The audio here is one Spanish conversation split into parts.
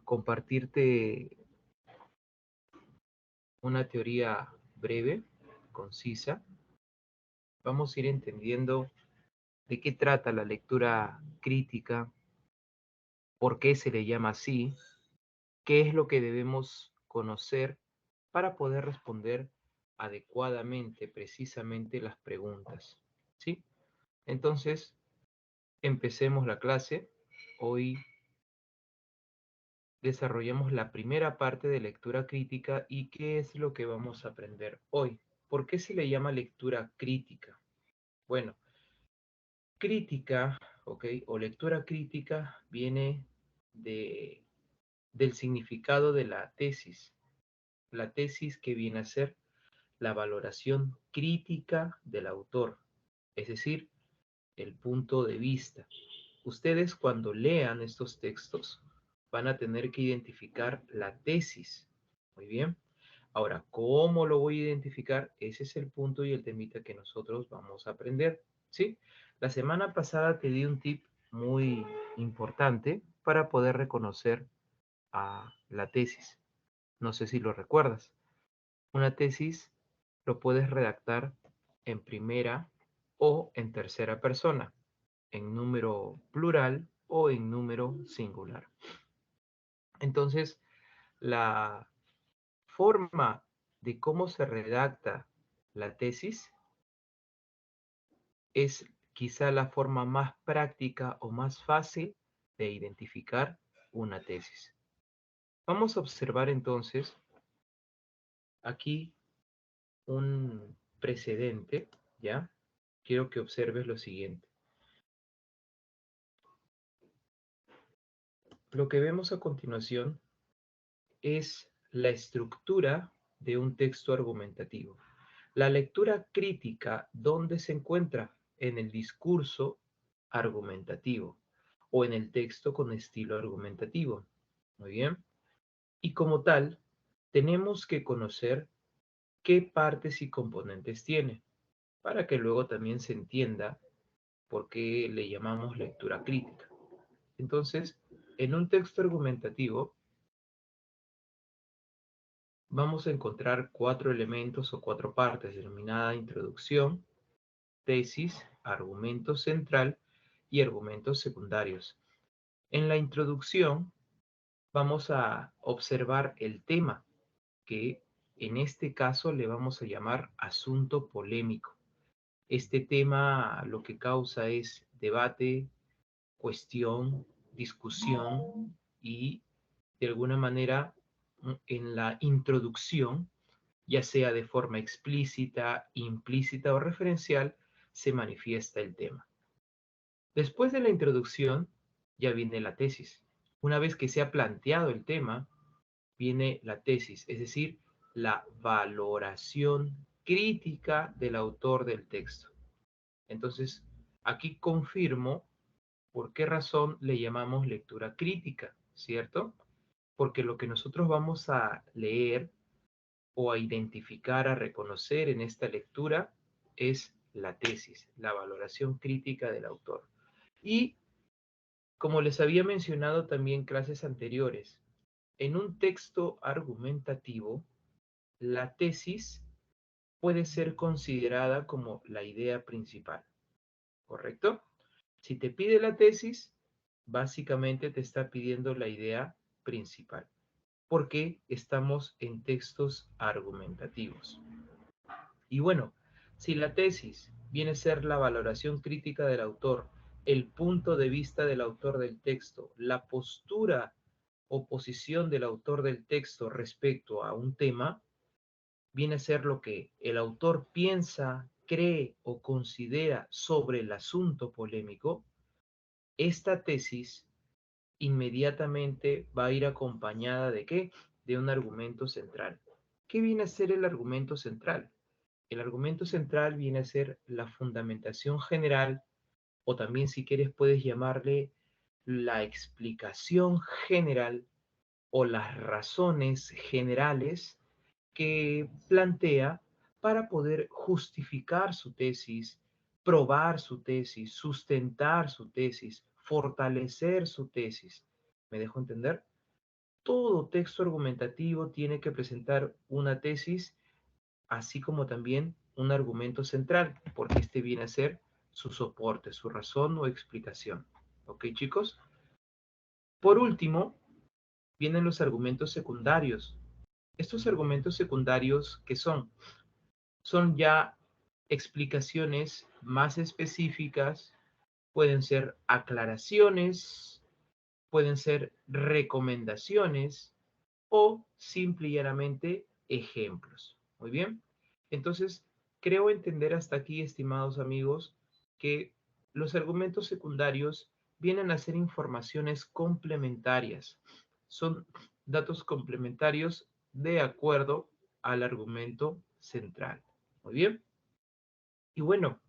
compartirte una teoría breve, concisa. Vamos a ir entendiendo de qué trata la lectura crítica, por qué se le llama así, qué es lo que debemos conocer para poder responder adecuadamente, precisamente las preguntas. ¿Sí? Entonces, empecemos la clase. Hoy desarrollamos la primera parte de lectura crítica y qué es lo que vamos a aprender hoy. ¿Por qué se le llama lectura crítica? Bueno, crítica, ¿ok? O lectura crítica viene de, del significado de la tesis. La tesis que viene a ser la valoración crítica del autor, es decir, el punto de vista. Ustedes cuando lean estos textos van a tener que identificar la tesis. Muy bien. Ahora, ¿cómo lo voy a identificar? Ese es el punto y el temita que nosotros vamos a aprender. ¿Sí? La semana pasada te di un tip muy importante para poder reconocer a la tesis. No sé si lo recuerdas. Una tesis lo puedes redactar en primera o en tercera persona, en número plural o en número singular. Entonces, la forma de cómo se redacta la tesis es quizá la forma más práctica o más fácil de identificar una tesis. Vamos a observar entonces aquí un precedente, ¿ya? Quiero que observes lo siguiente. Lo que vemos a continuación es la estructura de un texto argumentativo. La lectura crítica, ¿dónde se encuentra? En el discurso argumentativo o en el texto con estilo argumentativo. Muy bien. Y como tal, tenemos que conocer qué partes y componentes tiene, para que luego también se entienda por qué le llamamos lectura crítica. Entonces, en un texto argumentativo, vamos a encontrar cuatro elementos o cuatro partes, denominada introducción, tesis, argumento central y argumentos secundarios. En la introducción vamos a observar el tema, que en este caso le vamos a llamar asunto polémico. Este tema lo que causa es debate, cuestión, discusión y de alguna manera en la introducción, ya sea de forma explícita, implícita o referencial, se manifiesta el tema. Después de la introducción, ya viene la tesis. Una vez que se ha planteado el tema, viene la tesis, es decir, la valoración crítica del autor del texto. Entonces, aquí confirmo por qué razón le llamamos lectura crítica, ¿cierto? Porque lo que nosotros vamos a leer o a identificar, a reconocer en esta lectura es la tesis, la valoración crítica del autor. Y como les había mencionado también en clases anteriores, en un texto argumentativo, la tesis puede ser considerada como la idea principal, ¿correcto? Si te pide la tesis, básicamente te está pidiendo la idea principal, porque estamos en textos argumentativos. Y bueno, si la tesis viene a ser la valoración crítica del autor, el punto de vista del autor del texto, la postura o posición del autor del texto respecto a un tema, viene a ser lo que el autor piensa, cree o considera sobre el asunto polémico, esta tesis inmediatamente va a ir acompañada de ¿qué? De un argumento central. ¿Qué viene a ser el argumento central? El argumento central viene a ser la fundamentación general, o también si quieres puedes llamarle la explicación general o las razones generales que plantea para poder justificar su tesis, probar su tesis, sustentar su tesis, fortalecer su tesis. ¿Me dejo entender? todo texto argumentativo tiene que presentar una tesis, así como también un argumento central, porque este viene a ser su soporte, su razón o explicación. ¿Ok, chicos? Por último, vienen los argumentos secundarios. Estos argumentos secundarios, ¿qué son? Son ya explicaciones más específicas, pueden ser aclaraciones, pueden ser recomendaciones o simple y llanamente ejemplos. Muy bien. Entonces, creo entender hasta aquí, estimados amigos, que los argumentos secundarios vienen a ser informaciones complementarias. Son datos complementarios de acuerdo al argumento central. Muy bien. Y bueno,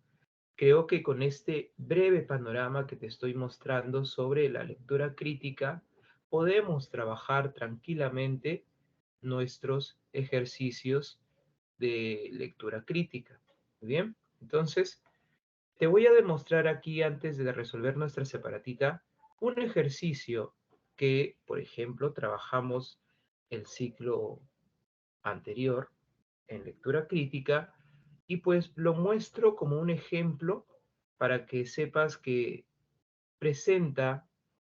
creo que con este breve panorama que te estoy mostrando sobre la lectura crítica, podemos trabajar tranquilamente nuestros ejercicios de lectura crítica. Muy bien, entonces te voy a demostrar aquí, antes de resolver nuestra separatita, un ejercicio que, por ejemplo, trabajamos el ciclo anterior en lectura crítica, y pues lo muestro como un ejemplo para que sepas que presenta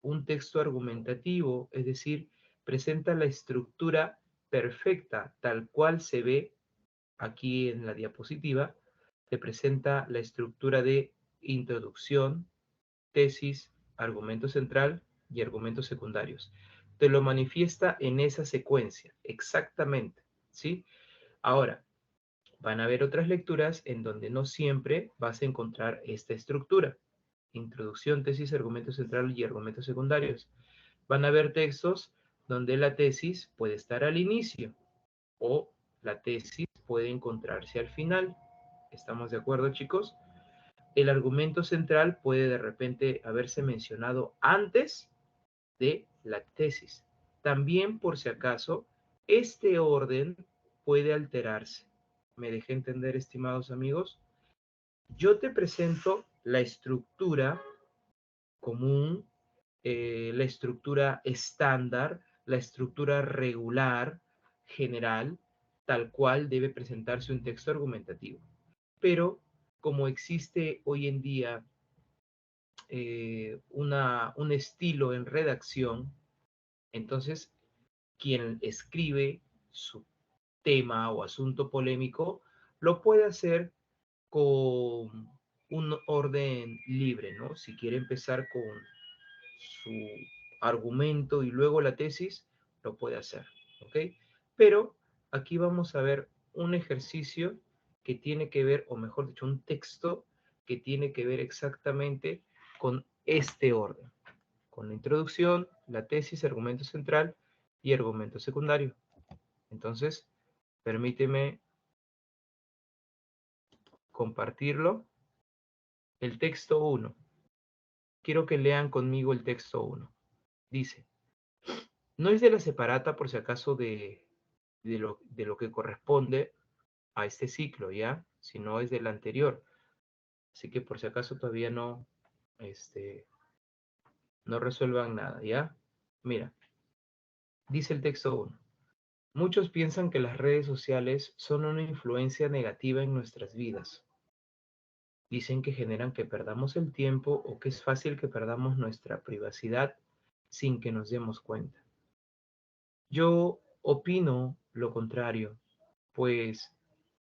un texto argumentativo, es decir, presenta la estructura perfecta tal cual se ve aquí en la diapositiva. Te presenta la estructura de introducción, tesis, argumento central y argumentos secundarios. Te lo manifiesta en esa secuencia, exactamente, ¿sí? Ahora, van a haber otras lecturas en donde no siempre vas a encontrar esta estructura. Introducción, tesis, argumento central y argumentos secundarios. Van a haber textos donde la tesis puede estar al inicio o la tesis puede encontrarse al final. ¿Estamos de acuerdo, chicos? El argumento central puede de repente haberse mencionado antes de la tesis. También, por si acaso, este orden puede alterarse. ¿Me dejé entender, estimados amigos? Yo te presento la estructura común, la estructura estándar, la estructura regular, general, tal cual debe presentarse un texto argumentativo. Pero como existe hoy en día un estilo en redacción, entonces quien escribe su tema o asunto polémico lo puede hacer con un orden libre, ¿no? Si quiere empezar con su argumento y luego la tesis, lo puede hacer, ¿ok? Pero aquí vamos a ver un ejercicio que tiene que ver, o mejor dicho, un texto que tiene que ver exactamente con este orden, con la introducción, la tesis, argumento central y argumento secundario. Entonces, permíteme compartirlo. El texto 1. Quiero que lean conmigo el texto 1. Dice, no es de la separata por si acaso de lo que corresponde a este ciclo, ¿ya? Sino es del anterior. Así que por si acaso todavía este, no resuelvan nada, ¿ya? Mira, dice el texto 1. Muchos piensan que las redes sociales son una influencia negativa en nuestras vidas. Dicen que generan que perdamos el tiempo o que es fácil que perdamos nuestra privacidad sin que nos demos cuenta. Yo opino lo contrario, pues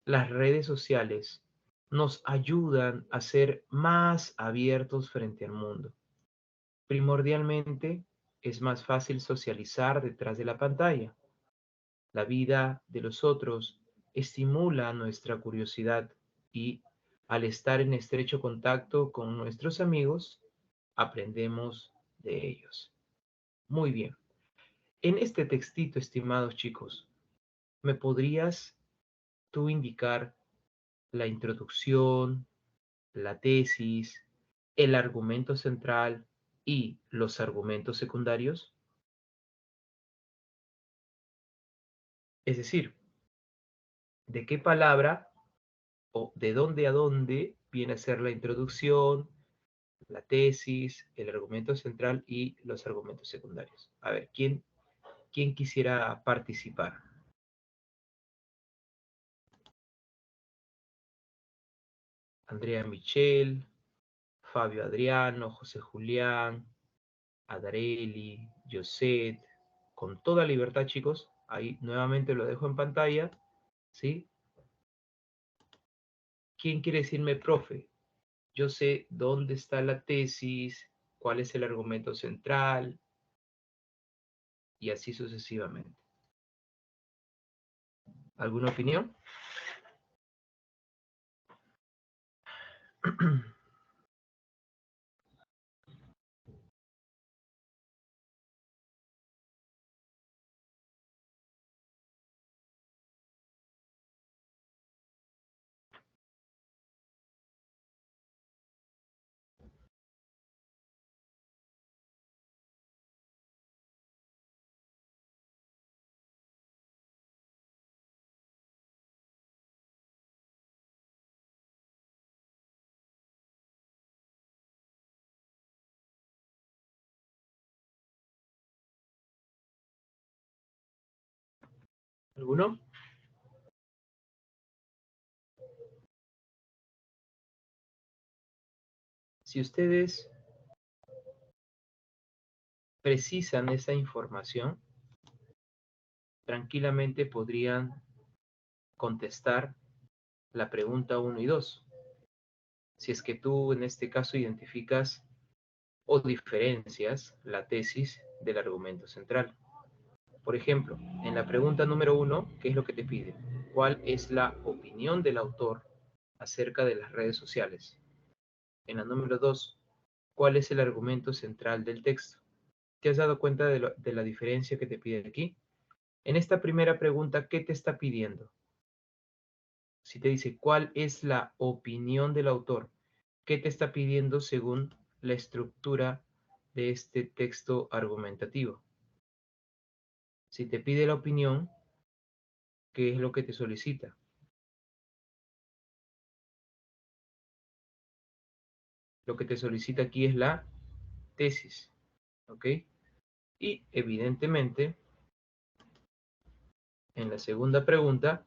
las redes sociales nos ayudan a ser más abiertos frente al mundo. Primordialmente, es más fácil socializar detrás de la pantalla. La vida de los otros estimula nuestra curiosidad y al estar en estrecho contacto con nuestros amigos, aprendemos de ellos. Muy bien. En este textito, estimados chicos, ¿me podrías tú indicar la introducción, la tesis, el argumento central y los argumentos secundarios? Es decir, ¿de qué palabra o de dónde a dónde viene a ser la introducción, la tesis, el argumento central y los argumentos secundarios? A ver, ¿quién ¿Quién quisiera participar? Andrea Michel, Fabio Adriano, José Julián, Adareli, Joset, con toda libertad, chicos. Ahí nuevamente lo dejo en pantalla, ¿sí? ¿Quién quiere decirme, profe? Yo sé dónde está la tesis, cuál es el argumento central, y así sucesivamente. ¿Alguna opinión? ¿Alguno? Si ustedes precisan esa información, tranquilamente podrían contestar la pregunta 1 y 2. Si es que tú en este caso identificas o diferencias la tesis del argumento central. Por ejemplo, en la pregunta número 1, ¿qué es lo que te pide? ¿Cuál es la opinión del autor acerca de las redes sociales? En la número 2, ¿cuál es el argumento central del texto? ¿Te has dado cuenta de la diferencia que te pide aquí? En esta primera pregunta, ¿qué te está pidiendo? Si te dice, ¿cuál es la opinión del autor? ¿Qué te está pidiendo según la estructura de este texto argumentativo? Si te pide la opinión, ¿qué es lo que te solicita? Lo que te solicita aquí es la tesis, ¿ok? Y evidentemente, en la segunda pregunta,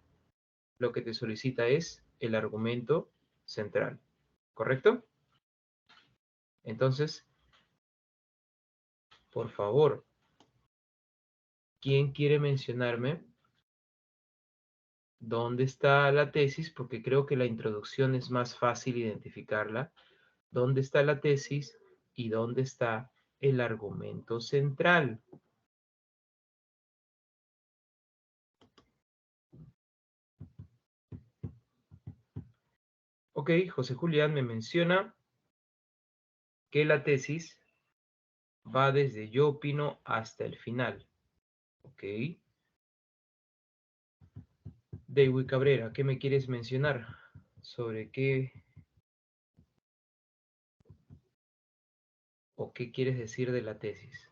lo que te solicita es el argumento central, ¿correcto? Entonces, por favor, ¿quién quiere mencionarme dónde está la tesis? Porque creo que la introducción es más fácil identificarla. ¿Dónde está la tesis y dónde está el argumento central? Ok, José Julián me menciona que la tesis va desde yo opino hasta el final. Ok. David Cabrera, ¿qué me quieres mencionar? ¿Sobre qué o qué quieres decir de la tesis?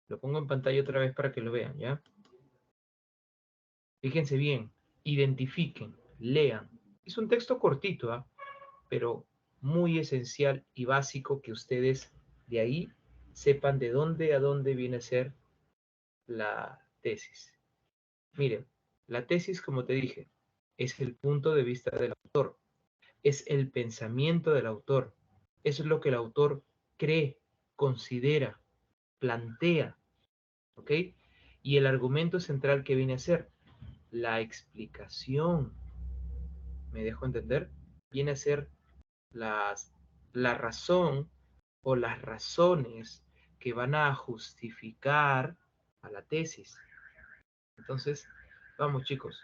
Lo pongo en pantalla otra vez para que lo vean, ¿ya? Fíjense bien, identifiquen, lean. Es un texto cortito, ¿ah? Pero muy esencial y básico que ustedes de ahí sepan de dónde a dónde viene a ser la tesis. Miren, la tesis, como te dije, es el punto de vista del autor, es el pensamiento del autor, es lo que el autor cree, considera, plantea, ¿ok? Y el argumento central que viene a ser la explicación, ¿me dejo entender? Viene a ser las, la razón o las razones que van a justificar a la tesis. Entonces, vamos chicos,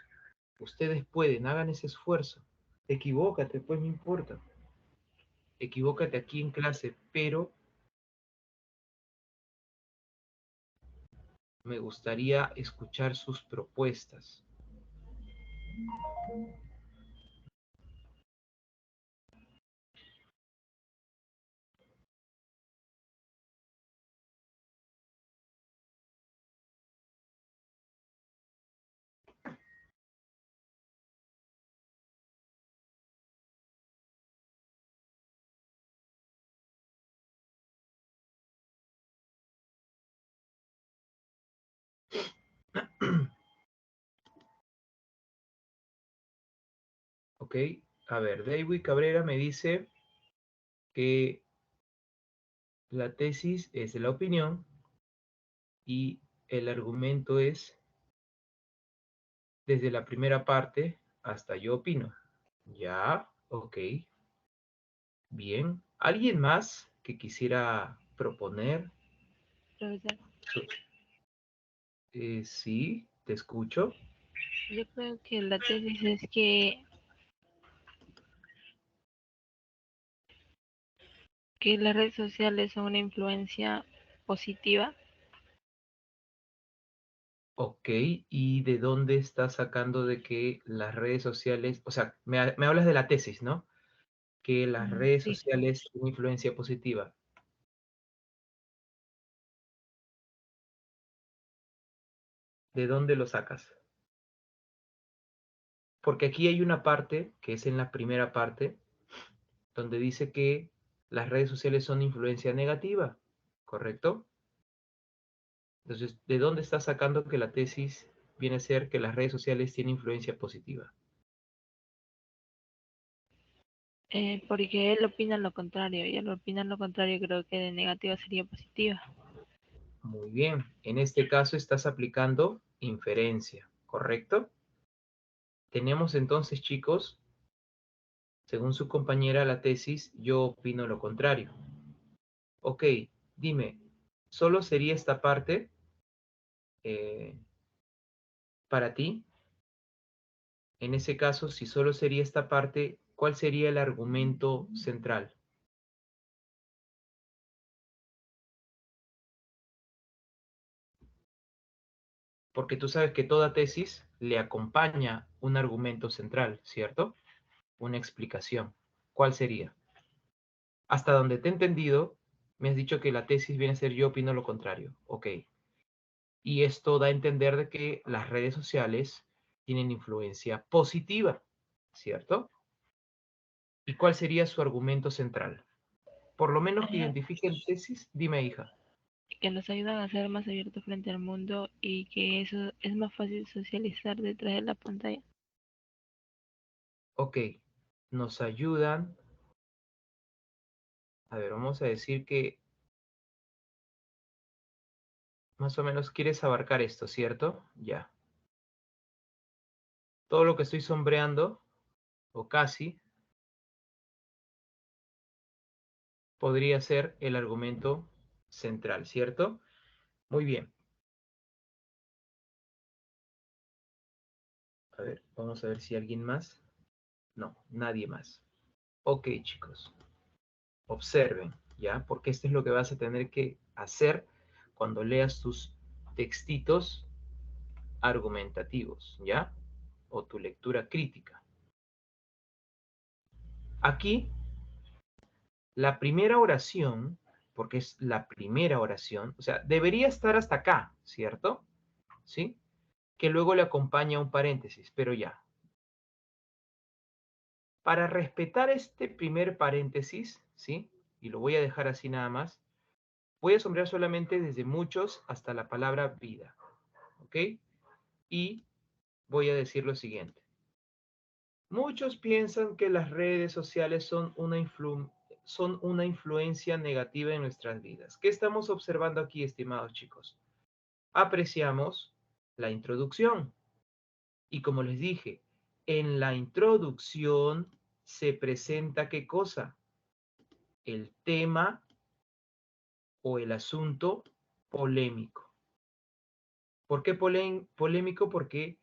ustedes pueden, hagan ese esfuerzo. Equivócate, pues no importa. Equivócate aquí en clase, pero me gustaría escuchar sus propuestas. Ok, a ver, David Cabrera me dice que la tesis es de la opinión y el argumento es desde la primera parte hasta yo opino. Ya, ok, bien. ¿Alguien más que quisiera proponer? Profesor, Sí, te escucho. yo creo que la tesis es que las redes sociales son una influencia positiva. Ok, ¿y de dónde estás sacando de que las redes sociales, o sea, me hablas de la tesis, ¿no? Que las redes Sí, sociales tienen influencia positiva. ¿De dónde lo sacas? Porque aquí hay una parte, que es en la primera parte, donde dice que las redes sociales son influencia negativa, ¿correcto? Entonces, ¿de dónde estás sacando que la tesis viene a ser que las redes sociales tienen influencia positiva? porque él opina lo contrario y al opinar lo contrario creo que de negativa sería positiva. Muy bien, en este caso estás aplicando inferencia, ¿correcto? Tenemos entonces, chicos, según su compañera la tesis, yo opino lo contrario. Ok, dime, ¿solo sería esta parte eh, para ti? En ese caso, si solo sería esta parte, ¿cuál sería el argumento central? Porque tú sabes que toda tesis le acompaña un argumento central, ¿cierto? Una explicación. ¿Cuál sería? Hasta donde te he entendido, me has dicho que la tesis viene a ser yo opino lo contrario. Ok. Y esto da a entender de que las redes sociales tienen influencia positiva, ¿cierto? ¿Y cuál sería su argumento central? Por lo menos que Ajá. identifiquen tesis, dime, hija. Que nos ayudan a ser más abiertos frente al mundo y que eso es más fácil socializar detrás de la pantalla. Ok, nos ayudan. A ver, vamos a decir que más o menos quieres abarcar esto, ¿cierto? Ya. Todo lo que estoy sombreando, o casi, podría ser el argumento central, ¿cierto? Muy bien. A ver, vamos a ver si alguien más. No, nadie más. Ok, chicos, observen, ¿ya? Porque esto es lo que vas a tener que hacer cuando leas tus textitos argumentativos, ¿ya? O tu lectura crítica. Aquí, la primera oración, porque es la primera oración, o sea, debería estar hasta acá, ¿cierto? ¿Sí? Que luego le acompaña un paréntesis, pero ya. Para respetar este primer paréntesis, ¿sí? Y lo voy a dejar así nada más, voy a sombrear solamente desde muchos hasta la palabra vida, ¿ok? Y voy a decir lo siguiente. Muchos piensan que las redes sociales son una influencia negativa en nuestras vidas. ¿Qué estamos observando aquí, estimados chicos? Apreciamos la introducción. Y como les dije, en la introducción se presenta ¿qué cosa? El tema o el asunto polémico. ¿Por qué polémico? Porque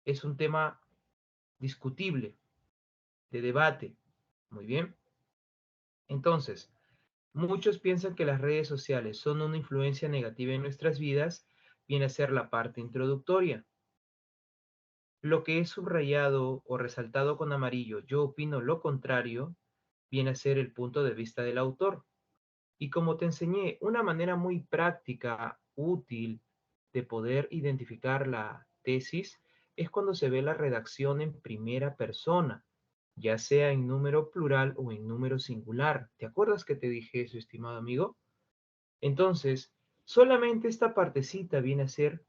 es un tema discutible, de debate. Muy bien. Entonces, muchos piensan que las redes sociales son una influencia negativa en nuestras vidas, viene a ser la parte introductoria. Lo que es subrayado o resaltado con amarillo, yo opino lo contrario, viene a ser el punto de vista del autor. Y como te enseñé, una manera muy práctica, útil de poder identificar la tesis es cuando se ve la redacción en primera persona, ya sea en número plural o en número singular. ¿Te acuerdas que te dije eso, estimado amigo? Entonces, solamente esta partecita viene a ser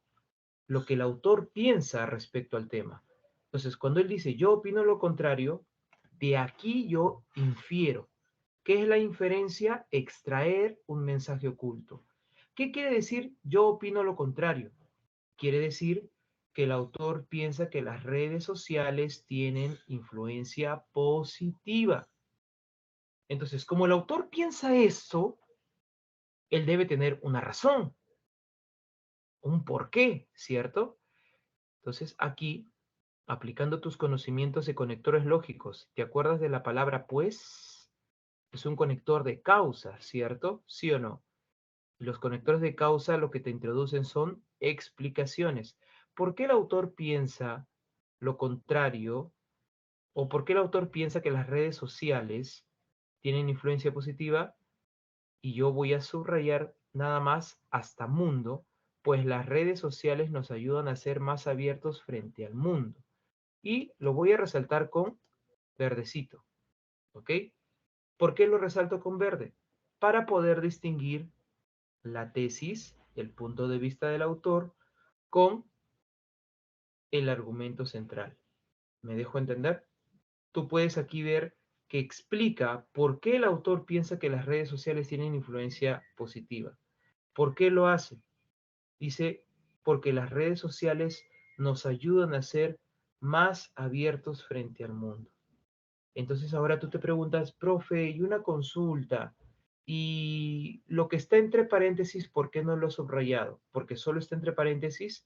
lo que el autor piensa respecto al tema. Entonces, cuando él dice, yo opino lo contrario, de aquí yo infiero. ¿Qué es la inferencia? Extraer un mensaje oculto. ¿Qué quiere decir yo opino lo contrario? Quiere decir que el autor piensa que las redes sociales tienen influencia positiva. Entonces, como el autor piensa eso, él debe tener una razón, un porqué, ¿cierto? Entonces, aquí, aplicando tus conocimientos de conectores lógicos, ¿te acuerdas de la palabra pues? Es un conector de causa, ¿cierto? ¿Sí o no? Los conectores de causa lo que te introducen son explicaciones. ¿Por qué el autor piensa lo contrario? ¿O por qué el autor piensa que las redes sociales tienen influencia positiva? Y yo voy a subrayar nada más hasta mundo, pues las redes sociales nos ayudan a ser más abiertos frente al mundo. Y lo voy a resaltar con verdecito, ¿ok? ¿Por qué lo resalto con verde? Para poder distinguir la tesis, el punto de vista del autor, con el argumento central. ¿Me dejo entender? Tú puedes aquí ver que explica por qué el autor piensa que las redes sociales tienen influencia positiva. ¿Por qué lo hace? Dice, porque las redes sociales nos ayudan a ser más abiertos frente al mundo. Entonces ahora tú te preguntas, profe, y una consulta, y lo que está entre paréntesis, ¿por qué no lo he subrayado? Porque solo está entre paréntesis.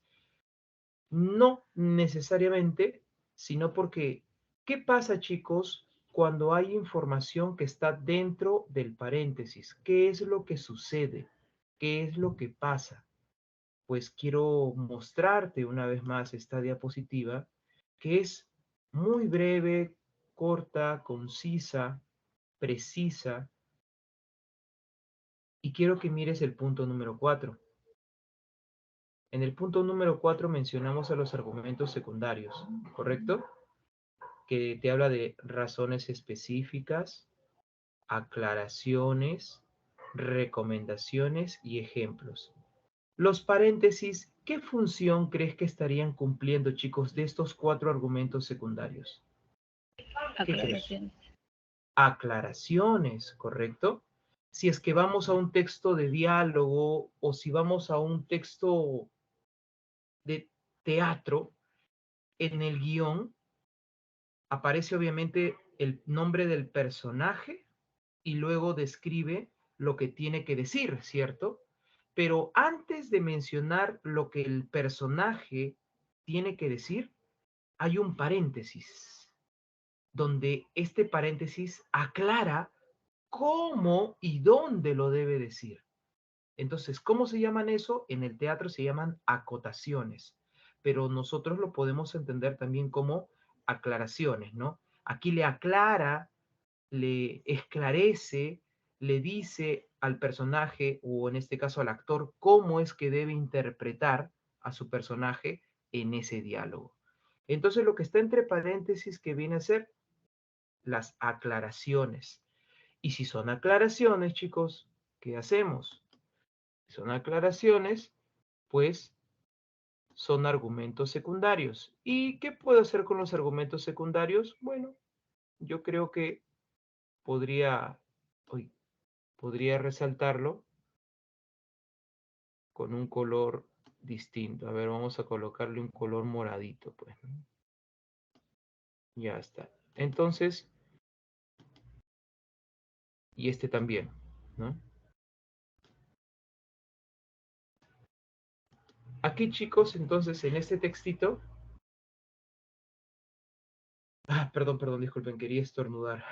No necesariamente, sino porque, ¿qué pasa, chicos, cuando hay información que está dentro del paréntesis? ¿Qué es lo que sucede? ¿Qué es lo que pasa? Pues quiero mostrarte una vez más esta diapositiva, que es muy breve, corta, concisa, precisa, y quiero que mires el punto número 4. En el punto número 4 mencionamos a los argumentos secundarios, ¿correcto? Que te habla de razones específicas, aclaraciones, recomendaciones y ejemplos. Los paréntesis, ¿qué función crees que estarían cumpliendo, chicos, de estos 4 argumentos secundarios? ¿Qué crees? Aclaraciones. Aclaraciones, ¿correcto? Si es que vamos a un texto de diálogo o si vamos a un texto de teatro, en el guión aparece obviamente el nombre del personaje y luego describe lo que tiene que decir, ¿cierto? Pero antes de mencionar lo que el personaje tiene que decir, hay un paréntesis, donde este paréntesis aclara cómo y dónde lo debe decir. Entonces, ¿cómo se llaman eso? En el teatro se llaman acotaciones, pero nosotros lo podemos entender también como aclaraciones, ¿no? Aquí le aclara, le esclarece, le dice al personaje o en este caso al actor cómo es que debe interpretar a su personaje en ese diálogo. Entonces lo que está entre paréntesis que viene a ser las aclaraciones. Y si son aclaraciones, chicos, ¿qué hacemos? Si son aclaraciones, pues son argumentos secundarios. ¿Y qué puedo hacer con los argumentos secundarios? Bueno, yo creo que podría, uy, podría resaltarlo con un color distinto. A ver, vamos a colocarle un color moradito, pues. ¿No? Ya está. Entonces, y este también, ¿no? Aquí, chicos, entonces, en este textito... perdón, disculpen, quería estornudar.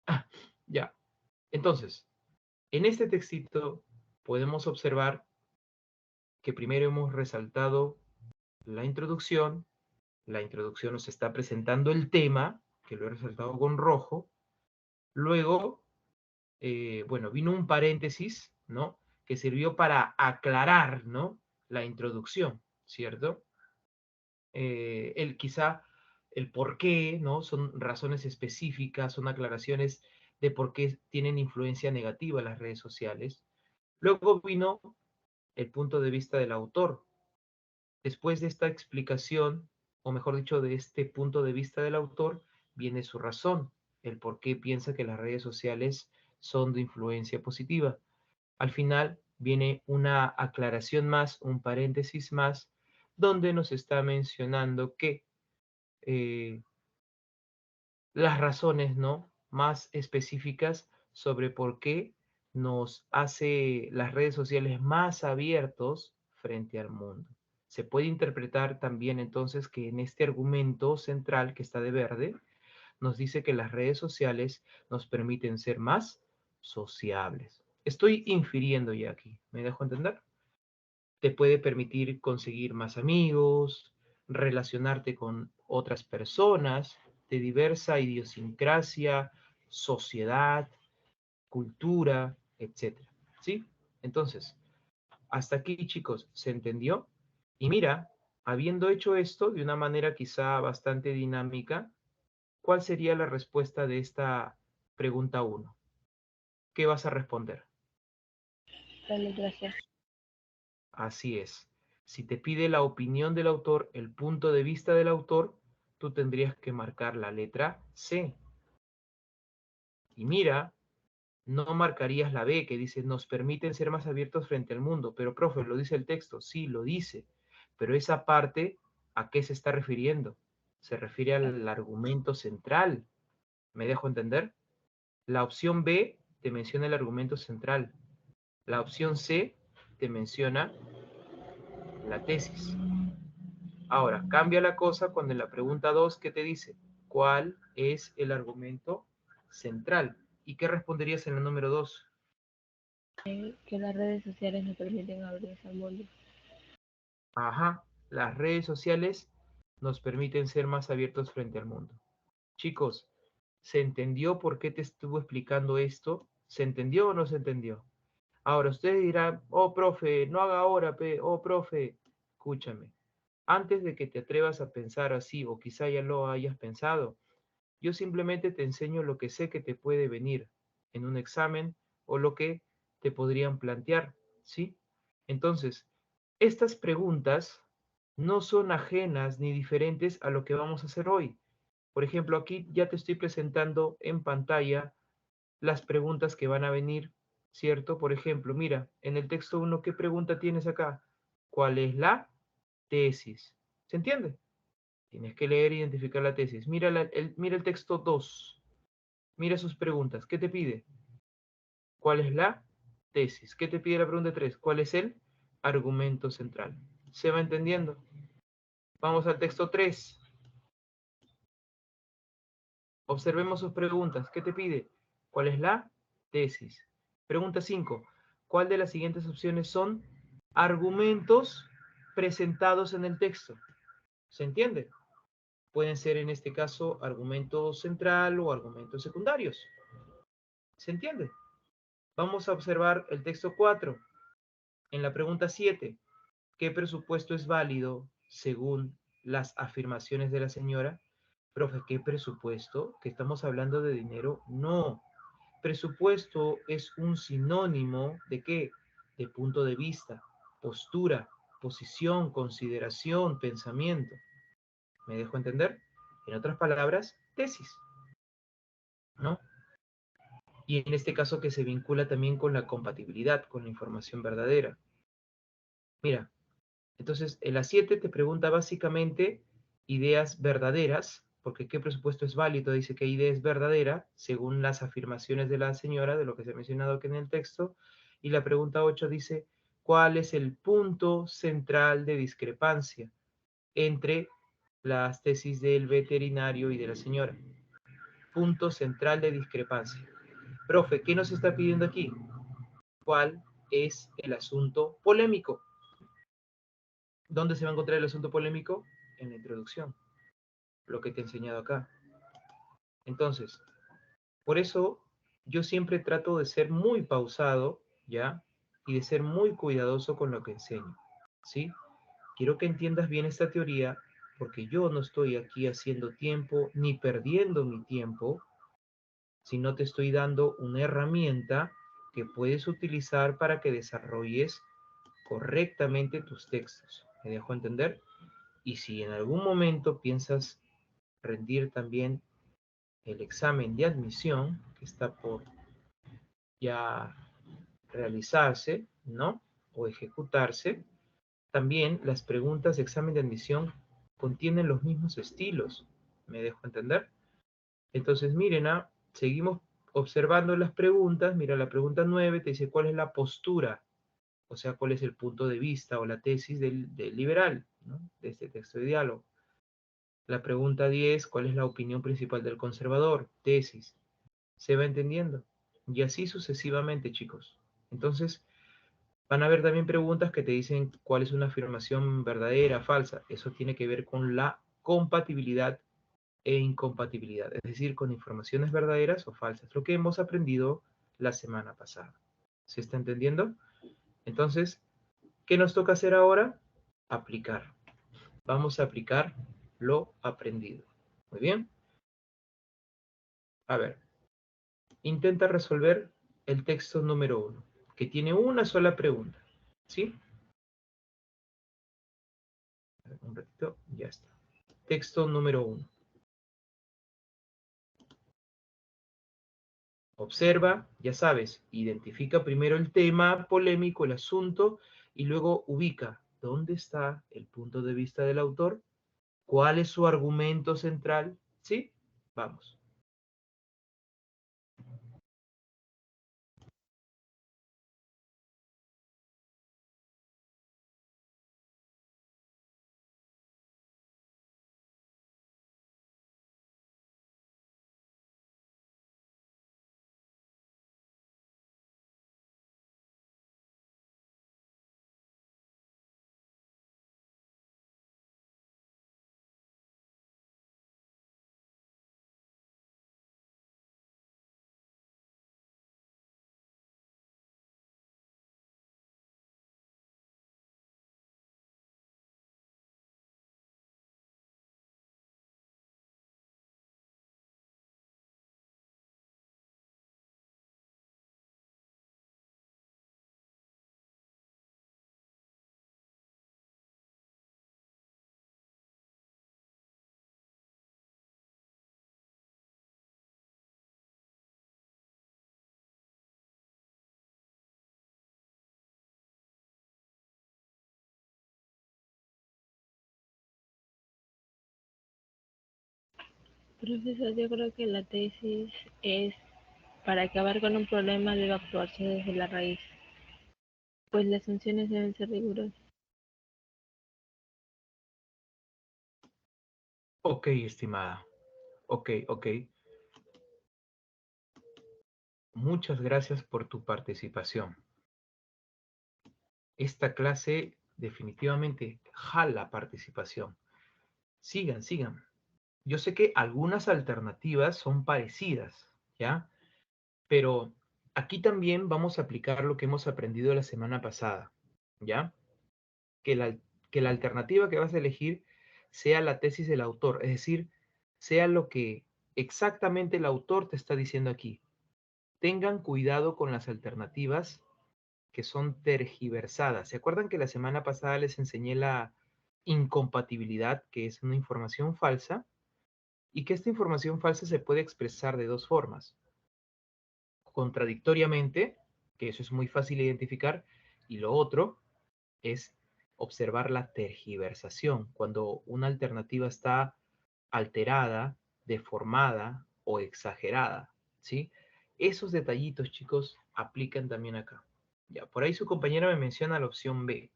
Ah, ya. Entonces, en este textito podemos observar que primero hemos resaltado la introducción. La introducción nos está presentando el tema, que lo he resaltado con rojo. Luego, bueno, vino un paréntesis, ¿no? Que sirvió para aclarar, ¿no? La introducción, ¿cierto? Quizá el por qué, ¿no? Son razones específicas, son aclaraciones de por qué tienen influencia negativa las redes sociales. Luego vino el punto de vista del autor. Después de esta explicación o mejor dicho, de este punto de vista del autor, viene su razón, el por qué piensa que las redes sociales son de influencia positiva. Al final viene una aclaración más, un paréntesis más, donde nos está mencionando que eh, las razones, ¿no? Más específicas sobre por qué nos hace las redes sociales más abiertos frente al mundo. Se puede interpretar también entonces que en este argumento central que está de verde, nos dice que las redes sociales nos permiten ser más sociables. Estoy infiriendo ya aquí, ¿me dejo entender? Te puede permitir conseguir más amigos, relacionarte con otras personas de diversa idiosincrasia, sociedad, cultura, etcétera. ¿Sí? Entonces, hasta aquí, chicos, ¿se entendió? Y mira, habiendo hecho esto de una manera quizá bastante dinámica, ¿cuál sería la respuesta de esta pregunta uno? ¿Qué vas a responder? La letra C. Así es. Si te pide la opinión del autor, el punto de vista del autor, tú tendrías que marcar la letra C. Y mira, no marcarías la B, que dice, nos permiten ser más abiertos frente al mundo. Pero, profe, ¿lo dice el texto? Sí, lo dice. Pero esa parte, ¿a qué se está refiriendo? Se refiere al argumento central. ¿Me dejo entender? La opción B te menciona el argumento central. La opción C te menciona la tesis. Ahora, cambia la cosa cuando en la pregunta 2, ¿qué te dice? ¿Cuál es el argumento central? ¿Y qué responderías en la número 2? Que las redes sociales nos permiten abrirnos al mundo. Ajá, las redes sociales nos permiten ser más abiertos frente al mundo. Chicos, ¿se entendió por qué te estuvo explicando esto? ¿Se entendió o no se entendió? Ahora, ustedes dirán, oh, profe, no haga ahora, oh, profe, escúchame. Antes de que te atrevas a pensar así, o quizá ya lo hayas pensado, yo simplemente te enseño lo que sé que te puede venir en un examen o lo que te podrían plantear, ¿sí? Entonces, estas preguntas no son ajenas ni diferentes a lo que vamos a hacer hoy. Por ejemplo, aquí ya te estoy presentando en pantalla las preguntas que van a venir, ¿cierto? Por ejemplo, mira, en el texto 1, ¿qué pregunta tienes acá? ¿Cuál es la tesis? ¿Se entiende? Tienes que leer e identificar la tesis. Mira, mira el texto 2. Mira sus preguntas. ¿Qué te pide? ¿Cuál es la tesis? ¿Qué te pide la pregunta 3? ¿Cuál es el argumento central? ¿Se va entendiendo? Vamos al texto 3. Observemos sus preguntas. ¿Qué te pide? ¿Cuál es la tesis? Pregunta 5. ¿Cuál de las siguientes opciones son argumentos presentados en el texto? ¿Se entiende? Pueden ser en este caso argumento central o argumentos secundarios. ¿Se entiende? Vamos a observar el texto 4. En la pregunta 7, ¿qué presupuesto es válido según las afirmaciones de la señora? Profe, ¿qué presupuesto? ¿Que estamos hablando de dinero? No. Presupuesto es un sinónimo de qué? De punto de vista, postura, posición, consideración, pensamiento. ¿Me dejo entender? En otras palabras, tesis, ¿no? Y en este caso que se vincula también con la compatibilidad, con la información verdadera. Mira, entonces en la 7 te pregunta básicamente ideas verdaderas, porque qué presupuesto es válido, dice que idea es verdadera, según las afirmaciones de la señora, de lo que se ha mencionado aquí en el texto, y la pregunta 8 dice, ¿cuál es el punto central de discrepancia entre las tesis del veterinario y de la señora? Punto central de discrepancia. Profe, ¿qué nos está pidiendo aquí? ¿Cuál es el asunto polémico? ¿Dónde se va a encontrar el asunto polémico? En la introducción, lo que te he enseñado acá. Entonces, por eso yo siempre trato de ser muy pausado, ¿ya? Y de ser muy cuidadoso con lo que enseño, ¿sí? Quiero que entiendas bien esta teoría porque yo no estoy aquí haciendo tiempo ni perdiendo mi tiempo, sino te estoy dando una herramienta que puedes utilizar para que desarrolles correctamente tus textos. ¿Me dejo entender? Y si en algún momento piensas rendir también el examen de admisión, que está por ya realizarse, ¿no? O ejecutarse, también las preguntas de examen de admisión contienen los mismos estilos. ¿Me dejo entender? Entonces, miren, seguimos observando las preguntas. Mira, la pregunta 9 te dice cuál es la postura, o sea, cuál es el punto de vista o la tesis del liberal, ¿no? De este texto de diálogo. La pregunta 10, ¿cuál es la opinión principal del conservador? Tesis. ¿Se va entendiendo? Y así sucesivamente, chicos. Entonces, van a haber también preguntas que te dicen cuál es una afirmación verdadera, falsa. Eso tiene que ver con la compatibilidad e incompatibilidad, es decir, con informaciones verdaderas o falsas, lo que hemos aprendido la semana pasada. ¿Se está entendiendo? Entonces, ¿qué nos toca hacer ahora? Aplicar. Vamos a aplicar lo aprendido. Muy bien. A ver, intenta resolver el texto número 1, que tiene una sola pregunta. ¿Sí? Un ratito, ya está. Texto número 1. Observa, ya sabes, identifica primero el tema polémico, el asunto, y luego ubica dónde está el punto de vista del autor, cuál es su argumento central. ¿Sí? Vamos. Profesor, yo creo que la tesis es para acabar con un problema debe actuarse desde la raíz, pues las sanciones deben ser rigurosas. Ok, estimada. Ok, ok. Muchas gracias por tu participación. Esta clase definitivamente jala participación. Sigan, sigan. Yo sé que algunas alternativas son parecidas, ¿ya? Pero aquí también vamos a aplicar lo que hemos aprendido la semana pasada, ¿ya? Que la alternativa que vas a elegir sea la tesis del autor, es decir, sea lo que exactamente el autor te está diciendo aquí. Tengan cuidado con las alternativas que son tergiversadas. ¿Se acuerdan que la semana pasada les enseñé la incompatibilidad, que es una información falsa, y que esta información falsa se puede expresar de dos formas? Contradictoriamente, que eso es muy fácil de identificar, y lo otro es observar la tergiversación, cuando una alternativa está alterada, deformada o exagerada, ¿sí? Esos detallitos, chicos, aplican también acá. Ya, por ahí su compañera me menciona la opción B,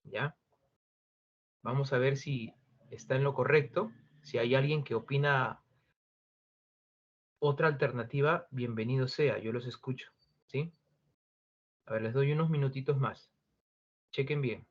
¿ya? Vamos a ver si está en lo correcto. Si hay alguien que opina otra alternativa, bienvenido sea, yo los escucho, ¿sí? A ver, les doy unos minutitos más. Chequen bien.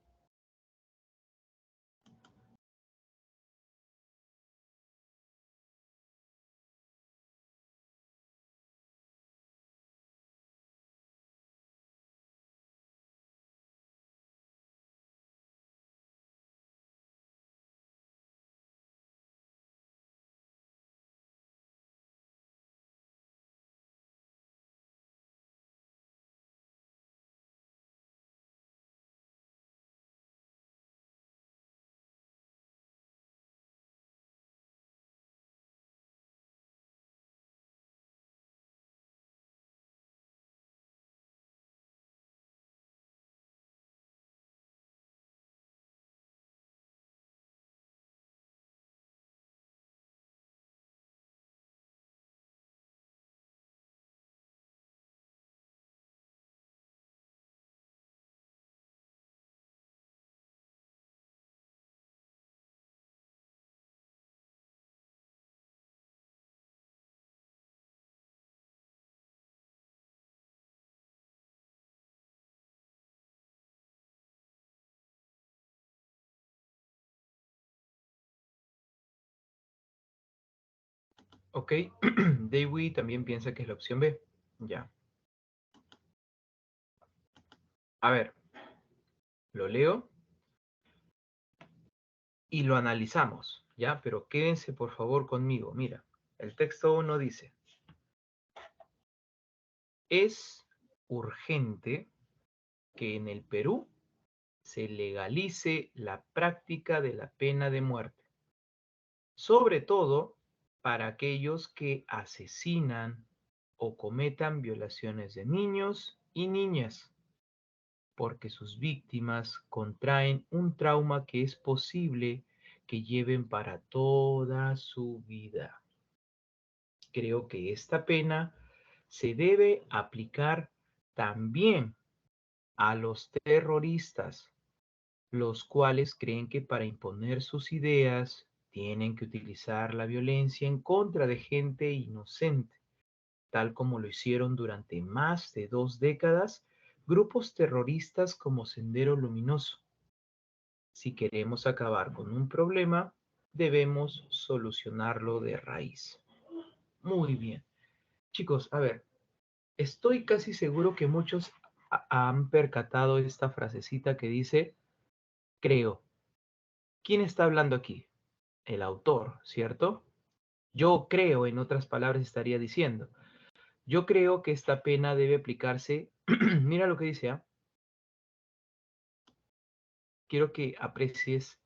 Ok, Dewey también piensa que es la opción B. Ya. A ver, lo leo y lo analizamos, ¿ya? Pero quédense por favor conmigo. Mira, el texto 1 dice, es urgente que en el Perú se legalice la práctica de la pena de muerte, sobre todo para aquellos que asesinan o cometan violaciones de niños y niñas, porque sus víctimas contraen un trauma que es posible que lleven para toda su vida. Creo que esta pena se debe aplicar también a los terroristas, los cuales creen que para imponer sus ideas tienen que utilizar la violencia en contra de gente inocente, tal como lo hicieron durante más de 2 décadas grupos terroristas como Sendero Luminoso. Si queremos acabar con un problema, debemos solucionarlo de raíz. Muy bien. Chicos, a ver, estoy casi seguro que muchos han percatado esta frasecita que dice, creo. ¿Quién está hablando aquí? El autor, ¿cierto? Yo creo, en otras palabras, estaría diciendo. Yo creo que esta pena debe aplicarse. Mira lo que dice, ¿ah? Quiero que aprecies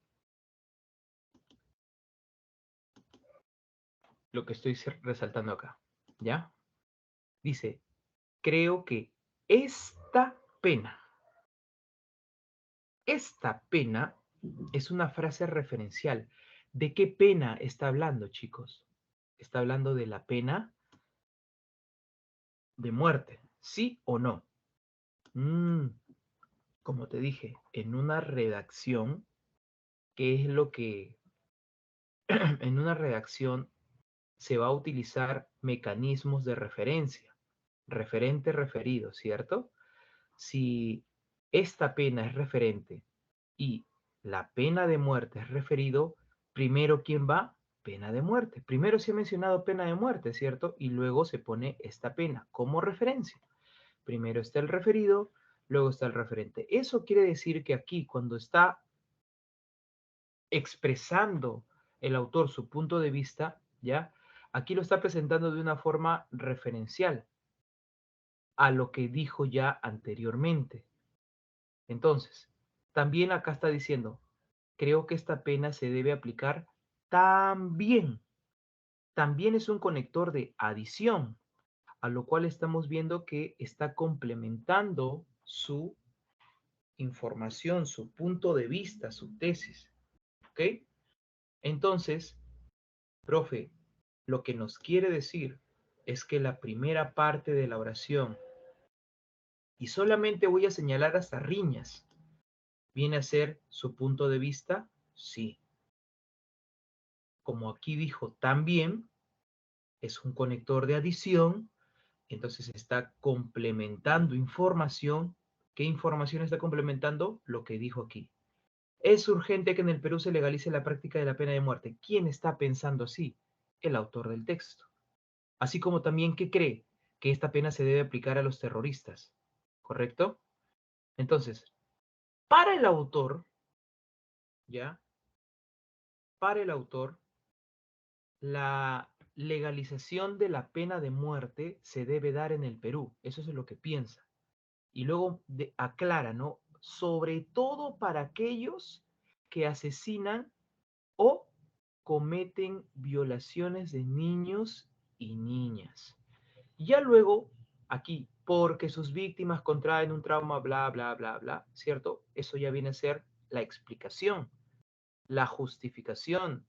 lo que estoy resaltando acá, ¿ya? Dice, creo que esta pena es una frase referencial. ¿De qué pena está hablando, chicos? Está hablando de la pena de muerte, ¿sí o no? Mm, como te dije, en una redacción, ¿qué es lo que en una redacción se va a utilizar mecanismos de referencia, referente, referido, ¿cierto? Si esta pena es referente y la pena de muerte es referido, primero ¿quién va? Pena de muerte. Primero se ha mencionado pena de muerte, ¿cierto? Y luego se pone esta pena como referencia. Primero está el referido, luego está el referente. Eso quiere decir que aquí, cuando está expresando el autor su punto de vista, ¿ya? Aquí lo está presentando de una forma referencial a lo que dijo ya anteriormente. Entonces, también acá está diciendo, creo que esta pena se debe aplicar también. También es un conector de adición, a lo cual estamos viendo que está complementando su información, su punto de vista, su tesis. ¿Ok? Entonces, profe, lo que nos quiere decir es que la primera parte de la oración, y solamente voy a señalar hasta riñas, ¿viene a ser su punto de vista? Sí. Como aquí dijo también, es un conector de adición, entonces está complementando información. ¿Qué información está complementando? Lo que dijo aquí. Es urgente que en el Perú se legalice la práctica de la pena de muerte. ¿Quién está pensando así? El autor del texto. Así como también que cree que esta pena se debe aplicar a los terroristas. ¿Correcto? Entonces, para el autor, ¿ya? Para el autor, la legalización de la pena de muerte se debe dar en el Perú. Eso es lo que piensa. Y luego aclara, ¿no? Sobre todo para aquellos que asesinan o cometen violaciones de niños y niñas. Ya luego, aquí, porque sus víctimas contraen un trauma, bla, bla, bla, bla, ¿cierto? Eso ya viene a ser la explicación, la justificación.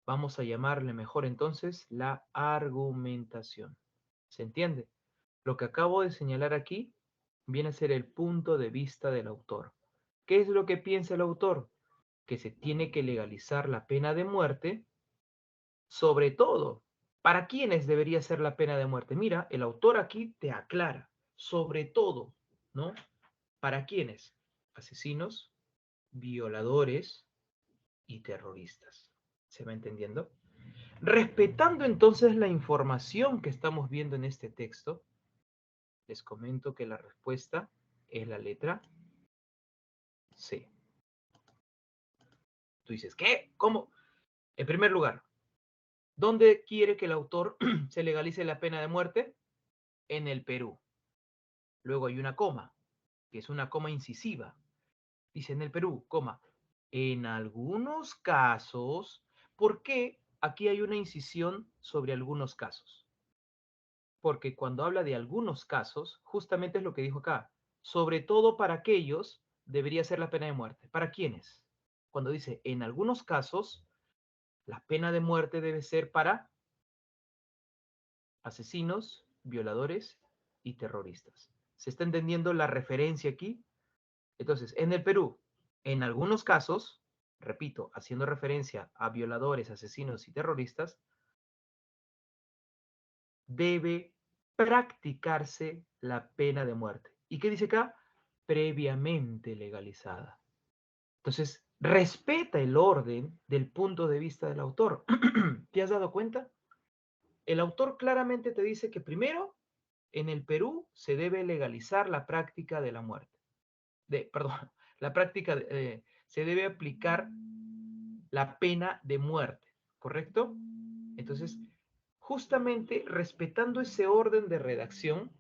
Vamos a llamarle mejor entonces la argumentación. ¿Se entiende? Lo que acabo de señalar aquí viene a ser el punto de vista del autor. ¿Qué es lo que piensa el autor? Que se tiene que legalizar la pena de muerte, sobre todo, ¿para quiénes debería ser la pena de muerte? Mira, el autor aquí te aclara, sobre todo, ¿no? ¿Para quiénes? Asesinos, violadores y terroristas. ¿Se va entendiendo? Respetando entonces la información que estamos viendo en este texto, les comento que la respuesta es la letra C. Tú dices, ¿qué? ¿Cómo? En primer lugar, ¿dónde quiere que el autor se legalice la pena de muerte? En el Perú. Luego hay una coma, que es una coma incisiva. Dice en el Perú, coma, en algunos casos, ¿por qué aquí hay una incisión sobre algunos casos? Porque cuando habla de algunos casos, justamente es lo que dijo acá, sobre todo para aquellos debería ser la pena de muerte. ¿Para quiénes? Cuando dice en algunos casos, la pena de muerte debe ser para asesinos, violadores y terroristas. ¿Se está entendiendo la referencia aquí? Entonces, en el Perú, en algunos casos, repito, haciendo referencia a violadores, asesinos y terroristas, debe practicarse la pena de muerte. ¿Y qué dice acá? Previamente legalizada. Entonces, respeta el orden del punto de vista del autor. ¿Te has dado cuenta? El autor claramente te dice que primero, en el Perú se debe legalizar la práctica de la muerte. Perdón, la práctica, se debe aplicar la pena de muerte, ¿correcto? Entonces, justamente respetando ese orden de redacción,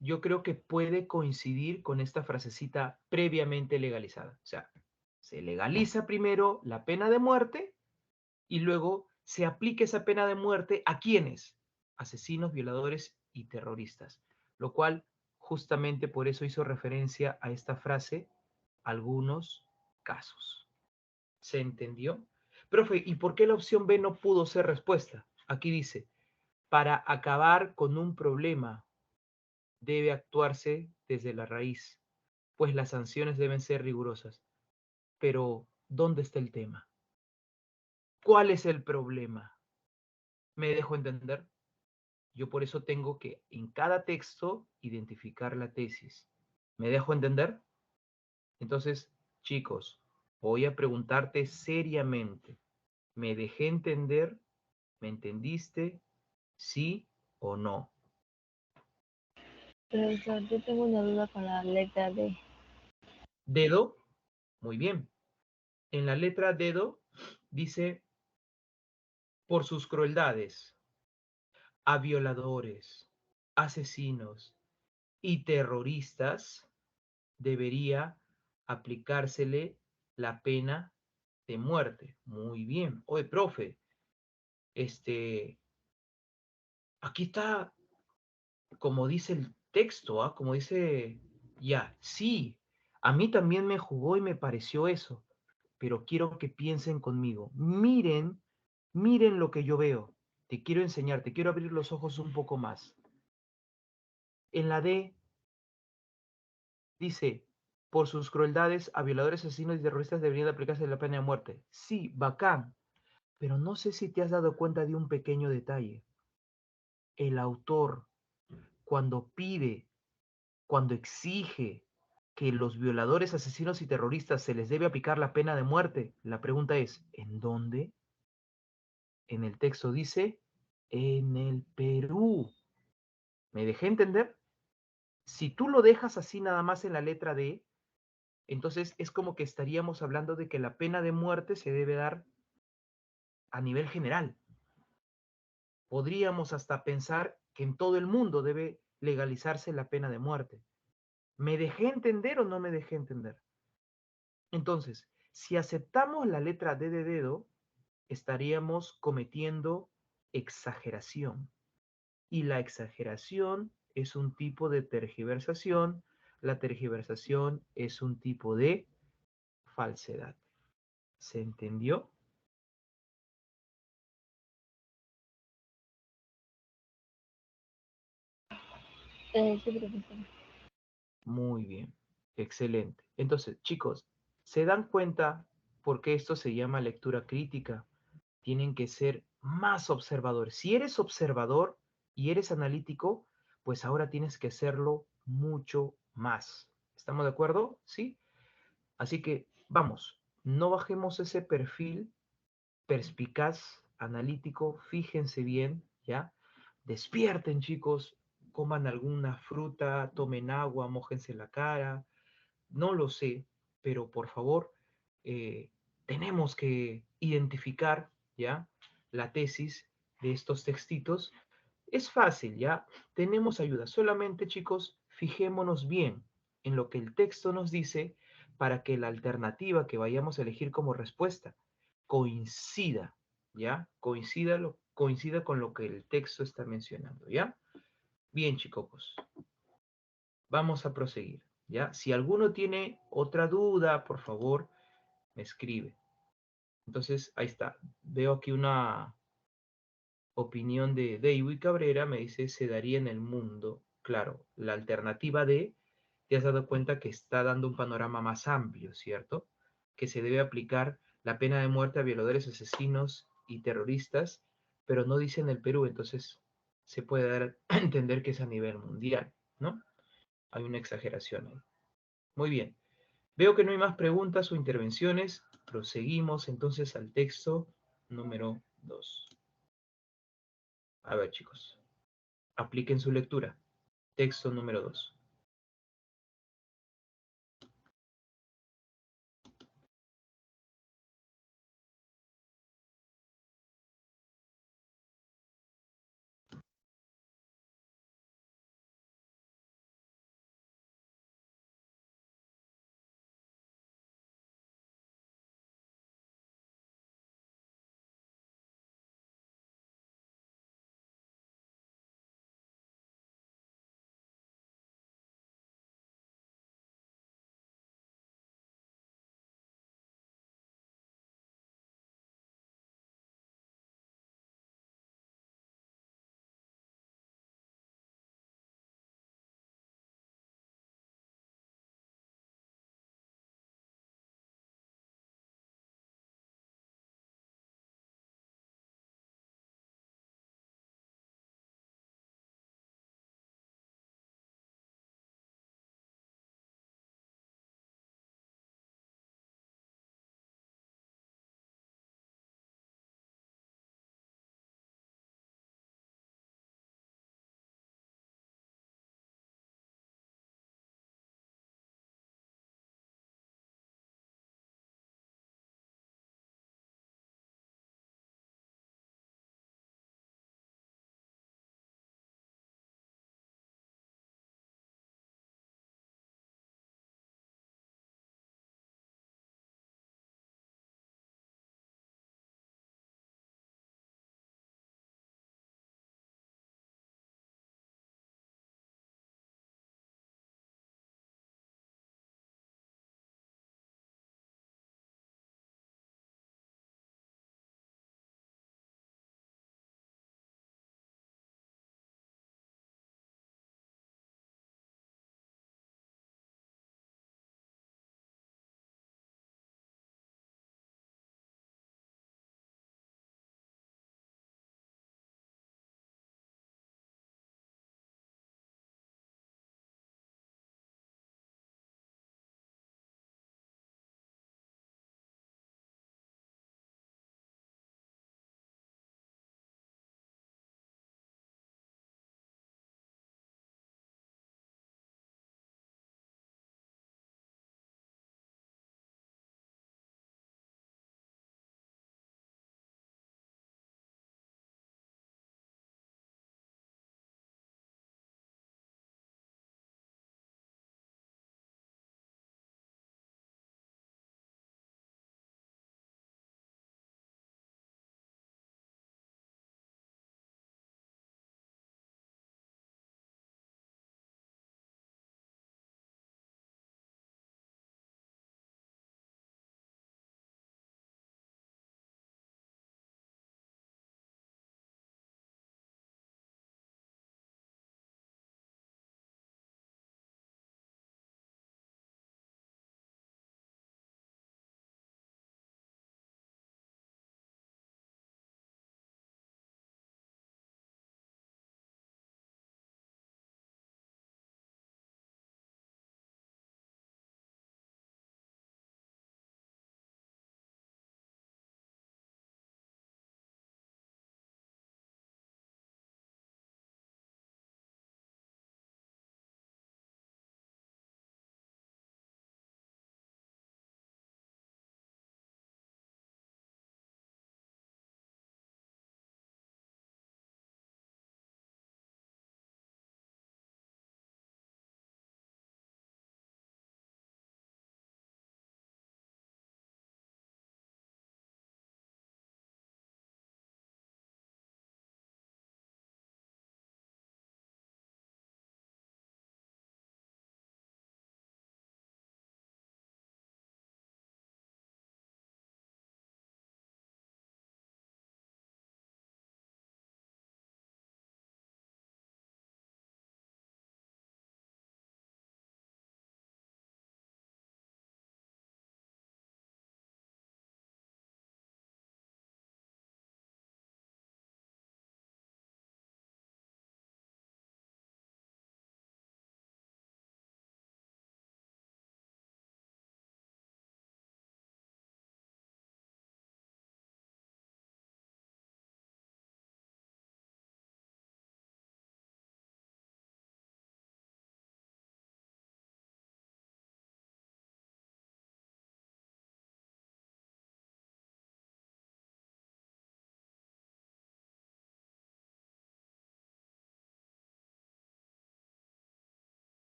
yo creo que puede coincidir con esta frasecita previamente legalizada. O sea, se legaliza primero la pena de muerte y luego se aplica esa pena de muerte a quienes, asesinos, violadores y terroristas, lo cual justamente por eso hizo referencia a esta frase, algunos casos. ¿Se entendió? Profe, ¿y por qué la opción B no pudo ser respuesta? Aquí dice, para acabar con un problema debe actuarse desde la raíz, pues las sanciones deben ser rigurosas. Pero, ¿dónde está el tema? ¿Cuál es el problema? ¿Me dejo entender? Yo por eso tengo que en cada texto identificar la tesis. ¿Me dejo entender? Entonces, chicos, voy a preguntarte seriamente. ¿Me dejé entender? ¿Me entendiste? ¿Sí o no? Profesor, yo tengo una duda con la letra D. Dedo, muy bien. En la letra dedo dice, por sus crueldades, a violadores, asesinos y terroristas debería aplicársele la pena de muerte. Muy bien. Oye, profe, este, aquí está como dice el texto, ¿ah? Como dice, ya, sí, a mí también me jugó y me pareció eso, pero quiero que piensen conmigo. Miren, miren lo que yo veo. Te quiero enseñar, te quiero abrir los ojos un poco más. En la D dice, por sus crueldades a violadores, asesinos y terroristas deberían aplicarse la pena de muerte. Sí, bacán, pero no sé si te has dado cuenta de un pequeño detalle. El autor, cuando pide, cuando exige que los violadores, asesinos y terroristas se les debe aplicar la pena de muerte, la pregunta es, ¿en dónde? En el texto dice, en el Perú. ¿Me dejé entender? Si tú lo dejas así nada más en la letra D, entonces es como que estaríamos hablando de que la pena de muerte se debe dar a nivel general. Podríamos hasta pensar que en todo el mundo debe legalizarse la pena de muerte. ¿Me dejé entender o no me dejé entender? Entonces, si aceptamos la letra D de dedo, estaríamos cometiendo exageración. Y la exageración es un tipo de tergiversación. La tergiversación es un tipo de falsedad. ¿Se entendió? Sí, profesor. Muy bien. Excelente. Entonces, chicos, ¿se dan cuenta por qué esto se llama lectura crítica? Tienen que ser más observadores. Si eres observador y eres analítico, pues ahora tienes que serlo mucho más. ¿Estamos de acuerdo? ¿Sí? Así que vamos, no bajemos ese perfil perspicaz, analítico, fíjense bien, ¿ya? Despierten, chicos, coman alguna fruta, tomen agua, mójense la cara, no lo sé, pero por favor, eh, tenemos que identificar, ¿ya? La tesis de estos textitos. Es fácil, ¿ya? Tenemos ayuda. Solamente, chicos, fijémonos bien en lo que el texto nos dice para que la alternativa que vayamos a elegir como respuesta coincida, ¿ya? Coincida con lo que el texto está mencionando, ¿ya? Bien, chicos, pues, vamos a proseguir, ¿ya? Si alguno tiene otra duda, por favor, me escribe. Entonces, ahí está. Veo aquí una opinión de David Cabrera, me dice, se daría en el mundo. Claro, la alternativa de, te has dado cuenta que está dando un panorama más amplio, ¿cierto? Que se debe aplicar la pena de muerte a violadores, asesinos y terroristas, pero no dice en el Perú, entonces se puede dar a entender que es a nivel mundial, ¿no? Hay una exageración ahí. Muy bien. Veo que no hay más preguntas o intervenciones. Proseguimos entonces al texto número 2. A ver, chicos, apliquen su lectura. Texto número 2.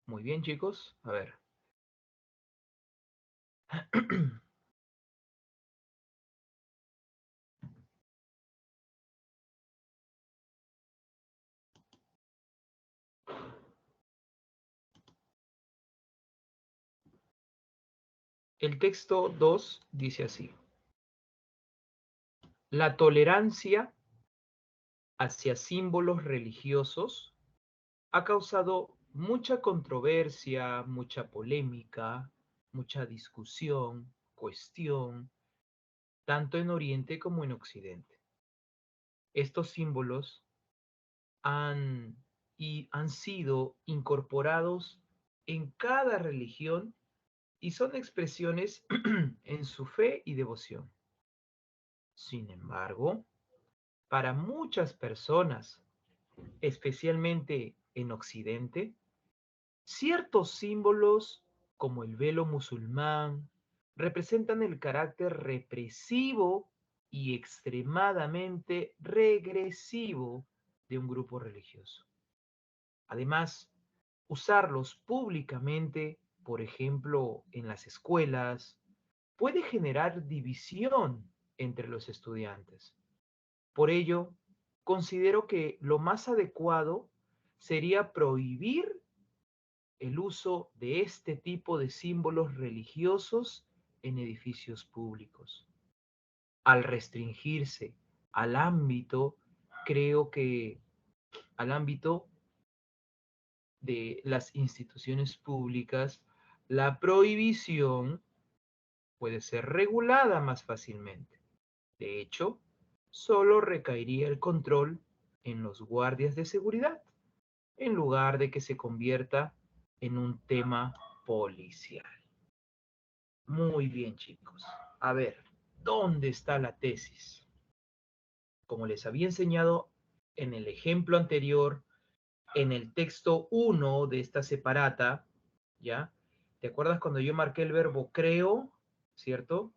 Muy bien, chicos. A ver. El texto 2 dice así. La tolerancia hacia símbolos religiosos ha causado mucha controversia, mucha polémica, mucha discusión, cuestión, tanto en Oriente como en Occidente. Estos símbolos han sido incorporados en cada religión y son expresiones en su fe y devoción. Sin embargo, para muchas personas, especialmente en Occidente, ciertos símbolos, como el velo musulmán, representan el carácter represivo y extremadamente regresivo de un grupo religioso. Además, usarlos públicamente, por ejemplo, en las escuelas, puede generar división entre los estudiantes. Por ello, considero que lo más adecuado sería prohibir el uso de este tipo de símbolos religiosos en edificios públicos. Al restringirse al ámbito, creo que al ámbito de las instituciones públicas, la prohibición puede ser regulada más fácilmente. De hecho, solo recaería el control en los guardias de seguridad, en lugar de que se convierta en un tema policial. Muy bien, chicos. A ver, ¿dónde está la tesis? Como les había enseñado en el ejemplo anterior, en el texto 1 de esta separata, ¿ya? ¿Te acuerdas cuando yo marqué el verbo creo, ¿cierto?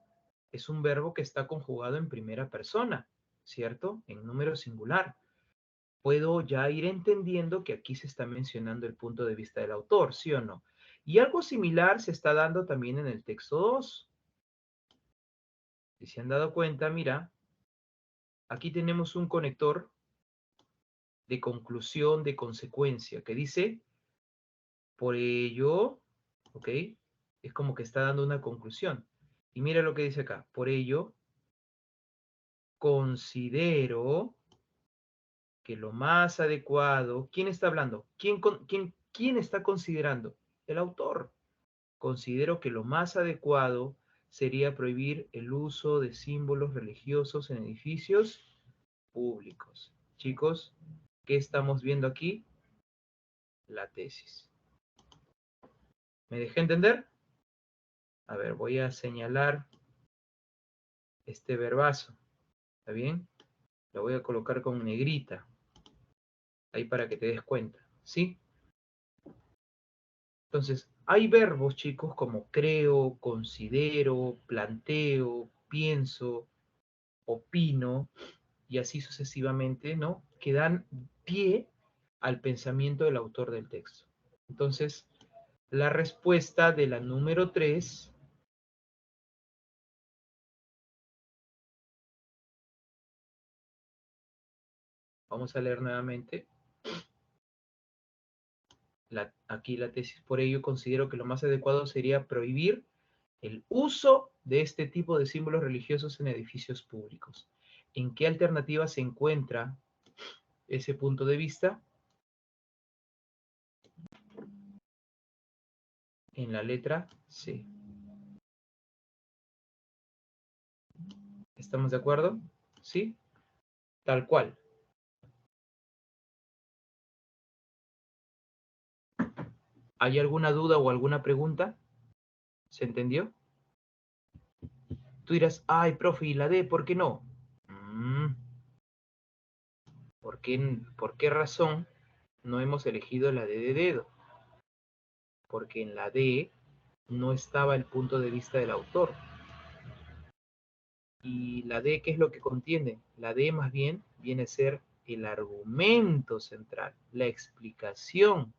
Es un verbo que está conjugado en primera persona, ¿cierto? En número singular. Puedo ya ir entendiendo que aquí se está mencionando el punto de vista del autor, ¿sí o no? Y algo similar se está dando también en el texto 2. Si se han dado cuenta, mira, aquí tenemos un conector de conclusión, de consecuencia, que dice, por ello, ¿ok? Es como que está dando una conclusión. Y mira lo que dice acá, por ello, considero que lo más adecuado, ¿quién está hablando? ¿Quién está considerando? El autor. Considero que lo más adecuado sería prohibir el uso de símbolos religiosos en edificios públicos. Chicos, ¿qué estamos viendo aquí? La tesis. ¿Me dejé entender? A ver, voy a señalar este verbazo. ¿Está bien? Lo voy a colocar con negrita. Ahí para que te des cuenta. ¿Sí? Entonces, hay verbos, chicos, como creo, considero, planteo, pienso, opino, y así sucesivamente, ¿no? Que dan pie al pensamiento del autor del texto. Entonces, la respuesta de la número 3, vamos a leer nuevamente, aquí la tesis, por ello considero que lo más adecuado sería prohibir el uso de este tipo de símbolos religiosos en edificios públicos. ¿En qué alternativa se encuentra ese punto de vista? En la letra C. ¿Estamos de acuerdo? ¿Sí? Tal cual. ¿Hay alguna duda o alguna pregunta? ¿Se entendió? Tú dirás, ay, profe, ¿y la D por qué no? ¿Por qué razón no hemos elegido la D de dedo? Porque en la D no estaba el punto de vista del autor. ¿Y la D qué es lo que contiene? La D más bien viene a ser el argumento central, la explicación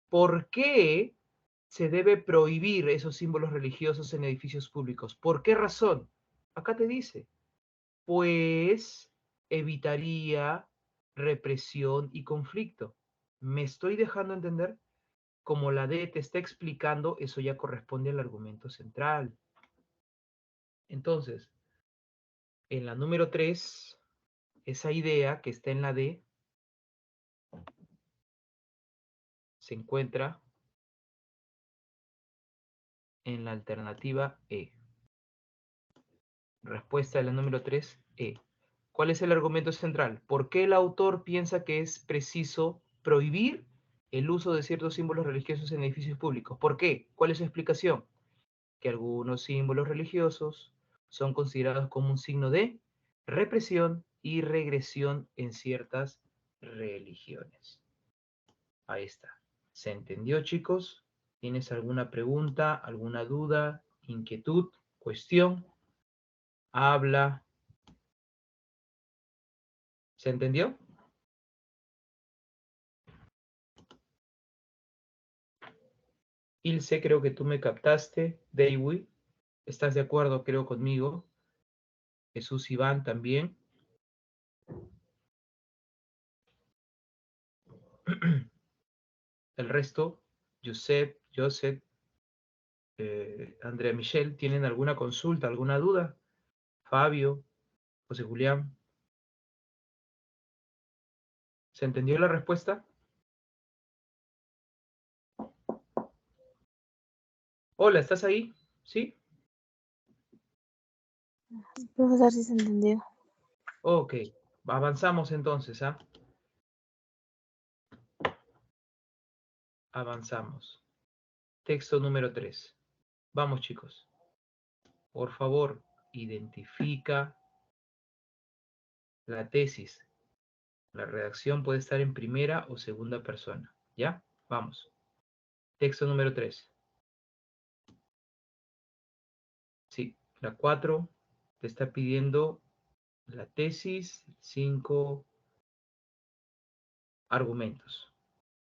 ¿Por qué se debe prohibir esos símbolos religiosos en edificios públicos? ¿Por qué razón? Acá te dice, pues evitaría represión y conflicto. ¿Me estoy dejando entender? Como la D te está explicando, eso ya corresponde al argumento central. Entonces, en la número 3, esa idea que está en la D se encuentra en la alternativa E. Respuesta de la número 3, E. ¿Cuál es el argumento central? ¿Por qué el autor piensa que es preciso prohibir el uso de ciertos símbolos religiosos en edificios públicos? ¿Por qué? ¿Cuál es su explicación? Que algunos símbolos religiosos son considerados como un signo de represión y regresión en ciertas religiones. Ahí está. ¿Se entendió, chicos? ¿Tienes alguna pregunta, alguna duda, inquietud, cuestión? Habla. ¿Se entendió? Ilse, creo que tú me captaste. Deiwi, ¿estás de acuerdo, creo, conmigo? Jesús Iván también. El resto, Joseph, Andrea Michelle, ¿tienen alguna consulta, alguna duda? Fabio, José Julián, ¿se entendió la respuesta? Hola, ¿estás ahí? ¿Sí? Profesor, sí se entendió. Ok, avanzamos entonces, ¿ah? Avanzamos. Texto número 3. Vamos, chicos. Por favor, identifica la tesis. La redacción puede estar en primera o segunda persona. ¿Ya? Vamos. Texto número 3. Sí, la 4 te está pidiendo la tesis, 5 argumentos.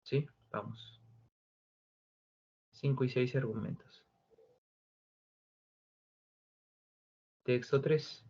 ¿Sí? Vamos. 5 y 6 argumentos. Texto 3.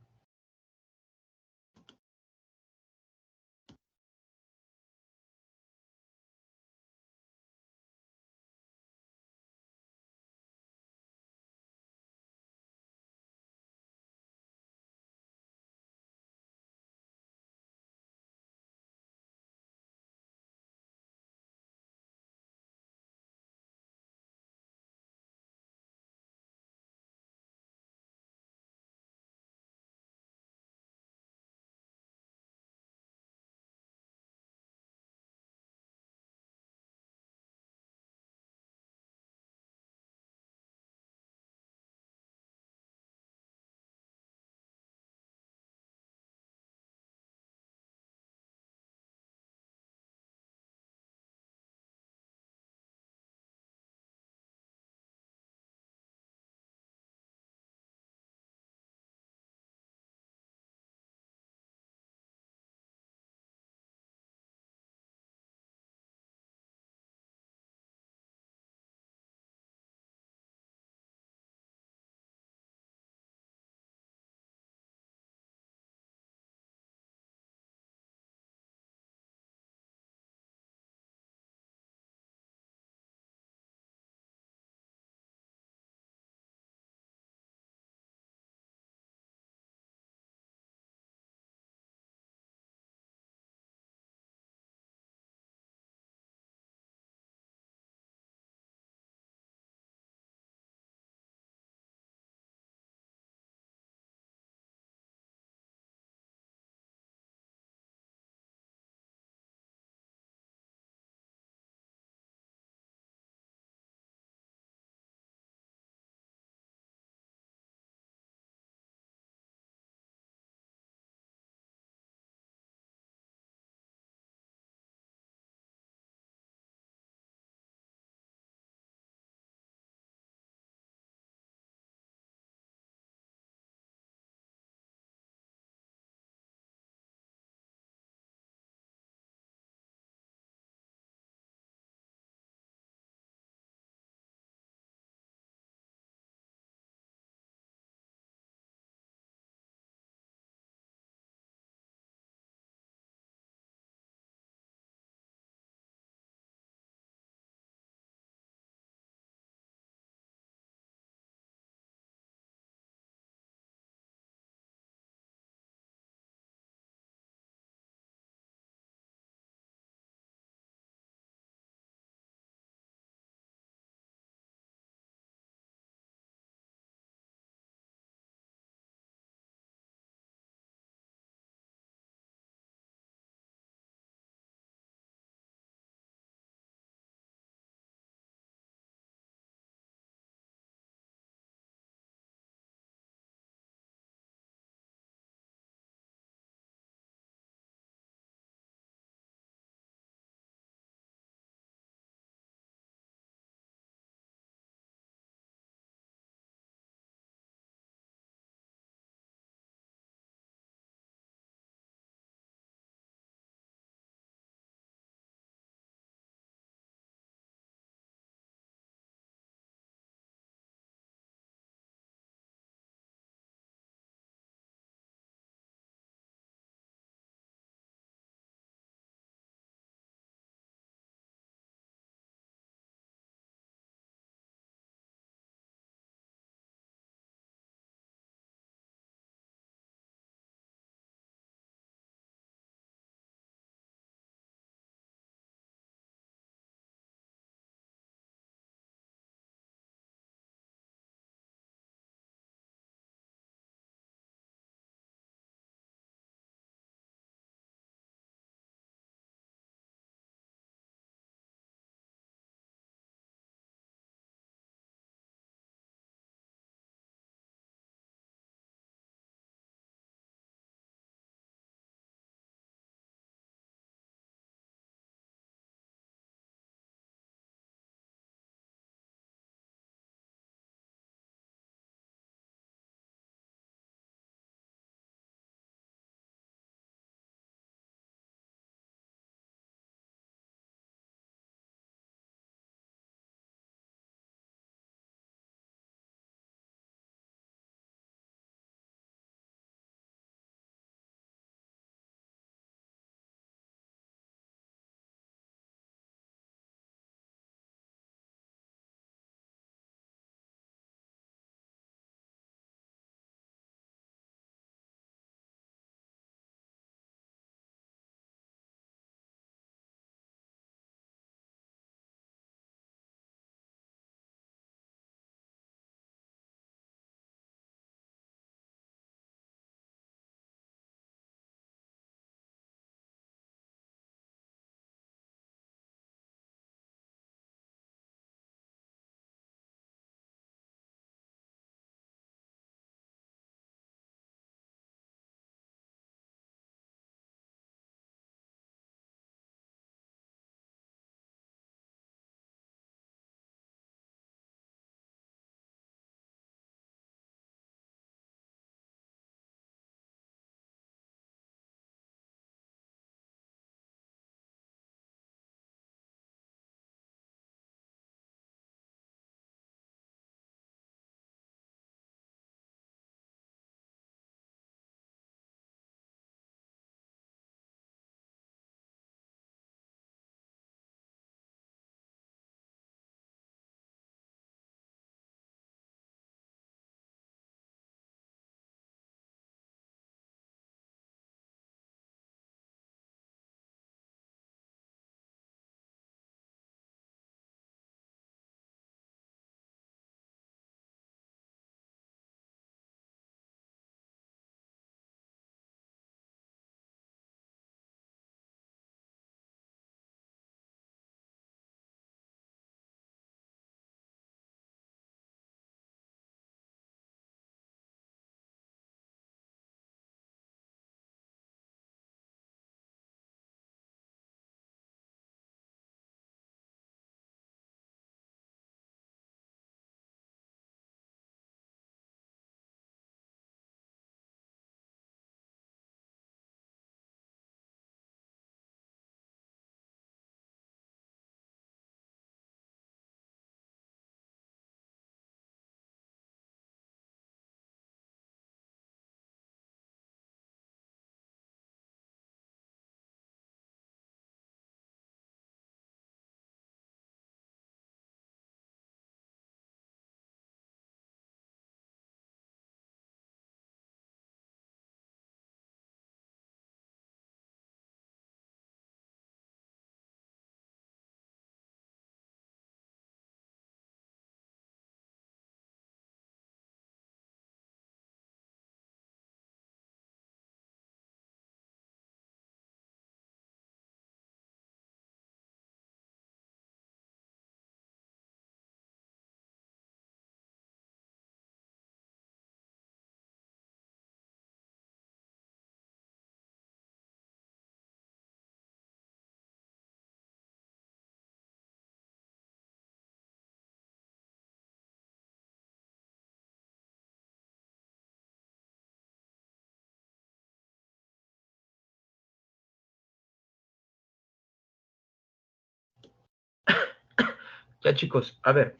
Ya, chicos, a ver,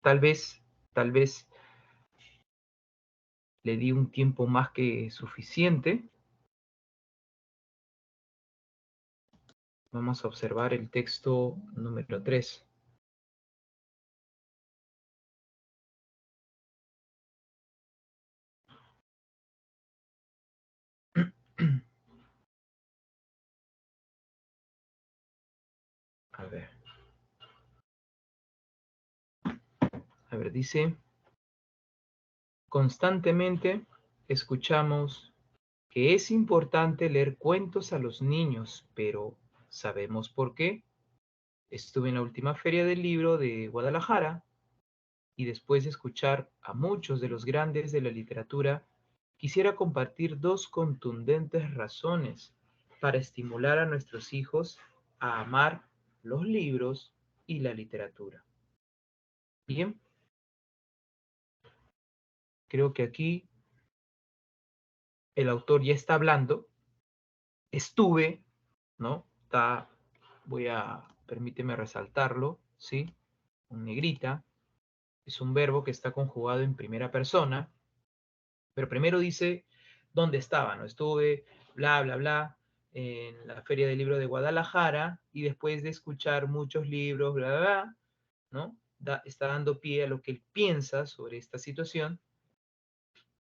tal vez le di un tiempo más que suficiente. Vamos a observar el texto número 3. A ver, dice, constantemente escuchamos que es importante leer cuentos a los niños, pero ¿sabemos por qué? Estuve en la última feria del libro de Guadalajara y después de escuchar a muchos de los grandes de la literatura, quisiera compartir dos contundentes razones para estimular a nuestros hijos a amar los libros y la literatura. Bien, creo que aquí el autor ya está hablando. Estuve, ¿no? Permíteme resaltarlo, ¿sí? En negrita. Es un verbo que está conjugado en primera persona, pero primero dice dónde estaba, ¿no? Estuve, bla, bla, bla, en la Feria del Libro de Guadalajara, y después de escuchar muchos libros, bla, bla, bla, ¿no? Está dando pie a lo que él piensa sobre esta situación.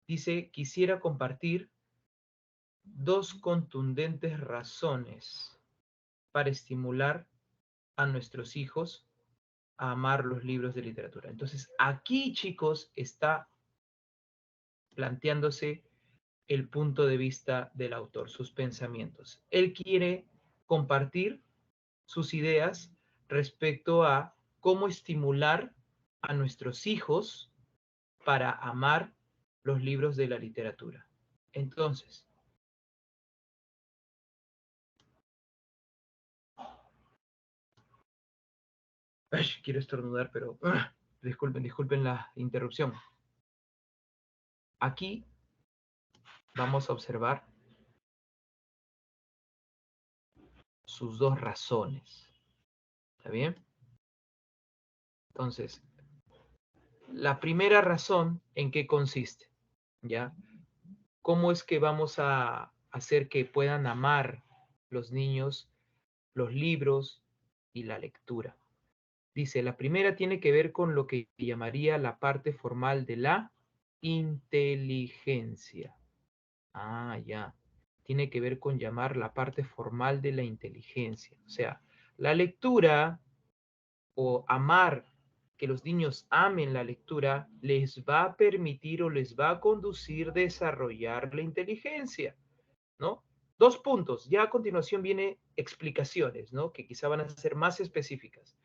Dice, quisiera compartir dos contundentes razones para estimular a nuestros hijos a amar los libros de literatura. Entonces, aquí, chicos, está planteándose el punto de vista del autor, sus pensamientos. Él quiere compartir sus ideas respecto a cómo estimular a nuestros hijos para amar los libros de la literatura. Entonces, quiero estornudar, pero disculpen la interrupción. Aquí vamos a observar sus dos razones. ¿Está bien? Entonces, la primera razón, ¿en qué consiste? ¿Ya? ¿Cómo es que vamos a hacer que puedan amar los niños los libros y la lectura? Dice, la primera tiene que ver con lo que llamaría la parte formal de la inteligencia. Ah, ya. Tiene que ver con llamar la parte formal de la inteligencia. O sea, la lectura o amar, que los niños amen la lectura, les va a permitir o les va a conducir a desarrollar la inteligencia, ¿no? Dos puntos. Ya a continuación viene explicaciones, ¿no? Que quizá van a ser más específicas.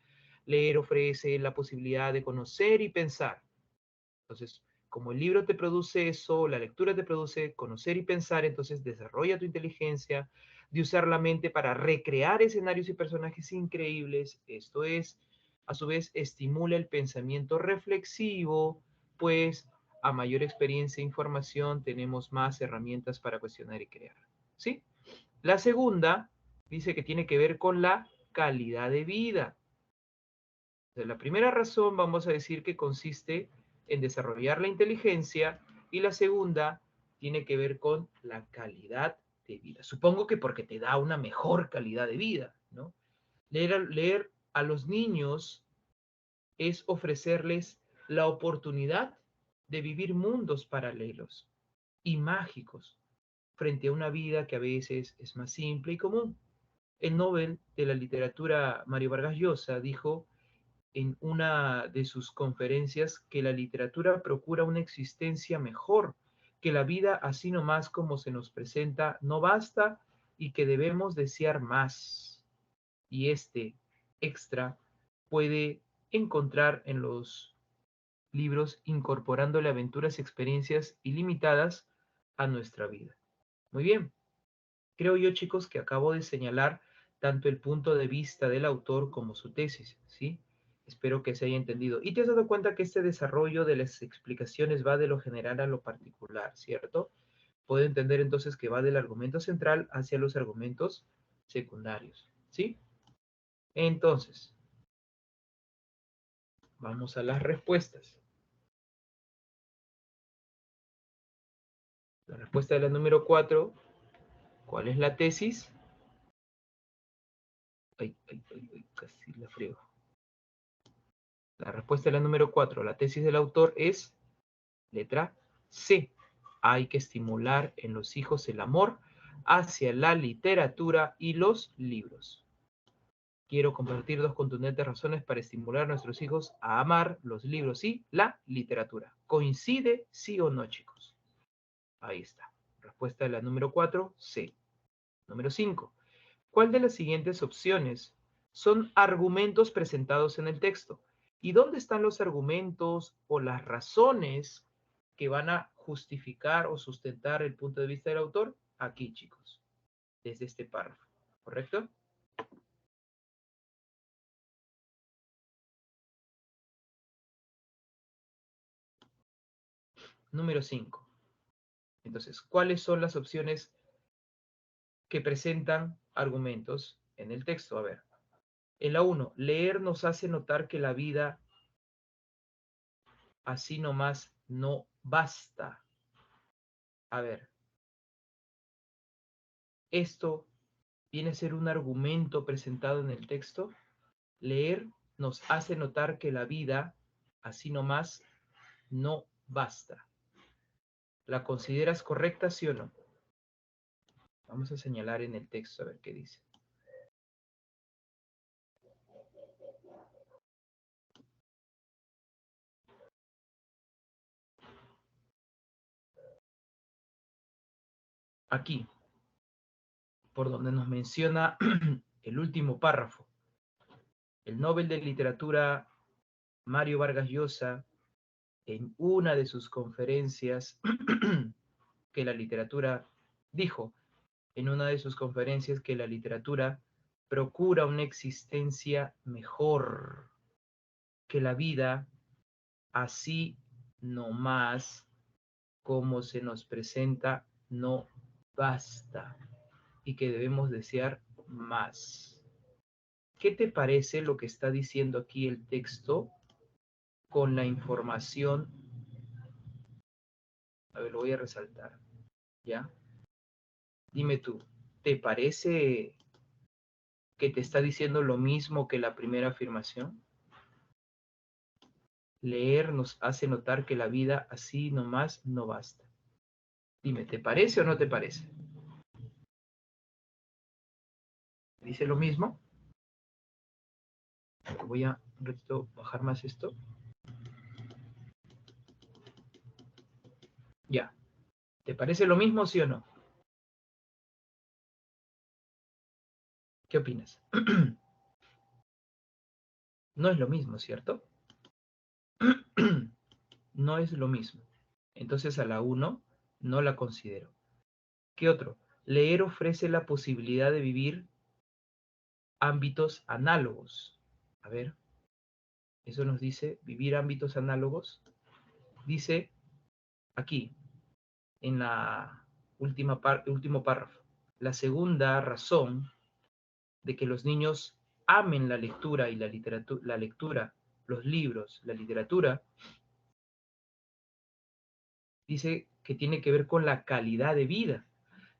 Leer ofrece la posibilidad de conocer y pensar. Entonces, como el libro te produce eso, la lectura te produce conocer y pensar, entonces desarrolla tu inteligencia de usar la mente para recrear escenarios y personajes increíbles. Esto es, a su vez, estimula el pensamiento reflexivo, pues a mayor experiencia e información tenemos más herramientas para cuestionar y crear. ¿Sí? La segunda dice que tiene que ver con la calidad de vida. La primera razón vamos a decir que consiste en desarrollar la inteligencia y la segunda tiene que ver con la calidad de vida. Supongo que porque te da una mejor calidad de vida, ¿no? Leer a los niños es ofrecerles la oportunidad de vivir mundos paralelos y mágicos frente a una vida que a veces es más simple y común. El Nobel de la Literatura Mario Vargas Llosa dijo en una de sus conferencias que la literatura procura una existencia mejor, que la vida así nomás como se nos presenta no basta y que debemos desear más. Y este extra puede encontrar en los libros incorporándole aventuras y experiencias ilimitadas a nuestra vida. Muy bien, creo yo, chicos, que acabo de señalar tanto el punto de vista del autor como su tesis, ¿sí? Espero que se haya entendido. Y te has dado cuenta que este desarrollo de las explicaciones va de lo general a lo particular, ¿cierto? Puedo entender entonces que va del argumento central hacia los argumentos secundarios, ¿sí? Entonces, Vamos a las respuestas. La respuesta de la número 4, ¿cuál es la tesis? Ay, casi la friego. La respuesta de la número 4, la tesis del autor es letra C. Hay que estimular en los hijos el amor hacia la literatura y los libros. Quiero compartir 2 contundentes razones para estimular a nuestros hijos a amar los libros y la literatura. ¿Coincide sí o no, chicos? Ahí está. Respuesta de la número 4, C. Número 5. ¿Cuál de las siguientes opciones son argumentos presentados en el texto? ¿Y dónde están los argumentos o las razones que van a justificar o sustentar el punto de vista del autor? Aquí, chicos, desde este párrafo. ¿Correcto? Número 5. Entonces, ¿cuáles son las opciones que presentan argumentos en el texto? A ver, en la 1, leer nos hace notar que la vida así nomás no basta. A ver, esto viene a ser un argumento presentado en el texto. Leer nos hace notar que la vida así nomás no basta. ¿La consideras correcta, sí o no? Vamos a señalar en el texto a ver qué dice. Aquí, por donde nos menciona el último párrafo. El Nobel de Literatura Mario Vargas Llosa, en una de sus conferencias, que la literatura, dijo en una de sus conferencias que la literatura procura una existencia mejor, que la vida así nomás como se nos presenta no basta y que debemos desear más. ¿Qué te parece lo que está diciendo aquí el texto con la información? A ver, lo voy a resaltar, ¿ya? Dime tú, ¿te parece que te está diciendo lo mismo que la primera afirmación? Leer nos hace notar que la vida así nomás no basta. Dime, ¿te parece o no te parece? ¿Dice lo mismo? Voy a un ratito bajar más esto. Ya. ¿Te parece lo mismo, sí o no? ¿Qué opinas? No es lo mismo, ¿cierto? No es lo mismo. Entonces a la 1 no la considero. ¿Qué otro? Leer ofrece la posibilidad de vivir ámbitos análogos. A ver, eso nos dice vivir ámbitos análogos. Dice aquí, en la último párrafo. La segunda razón de que los niños amen la lectura y la lectura, los libros, la literatura, dice que tiene que ver con la calidad de vida.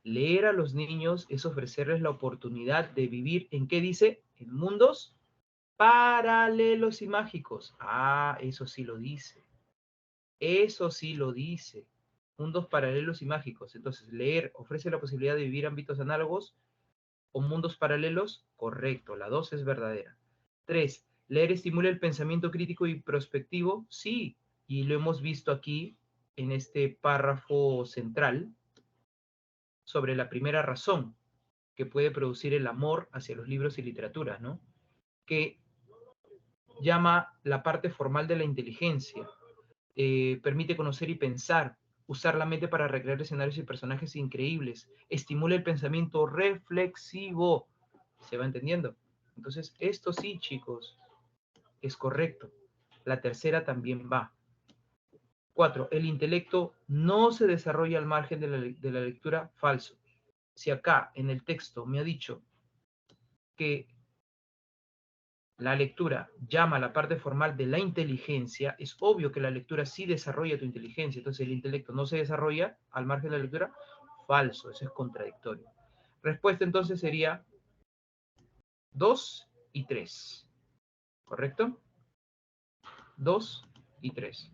Leer a los niños es ofrecerles la oportunidad de vivir, ¿en qué dice? En mundos paralelos y mágicos. Ah, eso sí lo dice. Eso sí lo dice. Mundos paralelos y mágicos. Entonces, leer ofrece la posibilidad de vivir ámbitos análogos o mundos paralelos. Correcto, la 2 es verdadera. 3. Leer estimula el pensamiento crítico y prospectivo. Sí, y lo hemos visto aquí en este párrafo central sobre la primera razón que puede producir el amor hacia los libros y literatura, ¿no? Que llama la parte formal de la inteligencia. Permite conocer y pensar, usar la mente para recrear escenarios y personajes increíbles, estimula el pensamiento reflexivo. ¿Se va entendiendo? Entonces, esto sí, chicos, es correcto. La tercera también va. 4. El intelecto no se desarrolla al margen de la lectura. Falso. Si acá en el texto me ha dicho que la lectura llama a la parte formal de la inteligencia, es obvio que la lectura sí desarrolla tu inteligencia, entonces el intelecto no se desarrolla al margen de la lectura, falso, eso es contradictorio. Respuesta entonces sería 2 y 3, ¿correcto? 2 y 3,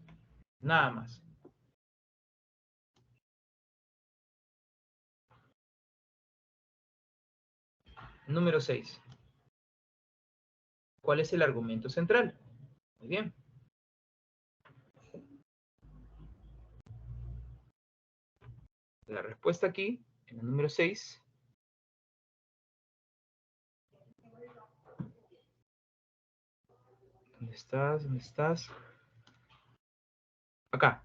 nada más. Número 6. ¿Cuál es el argumento central? Muy bien. La respuesta aquí, en el número 6. ¿Dónde estás? ¿Dónde estás? Acá.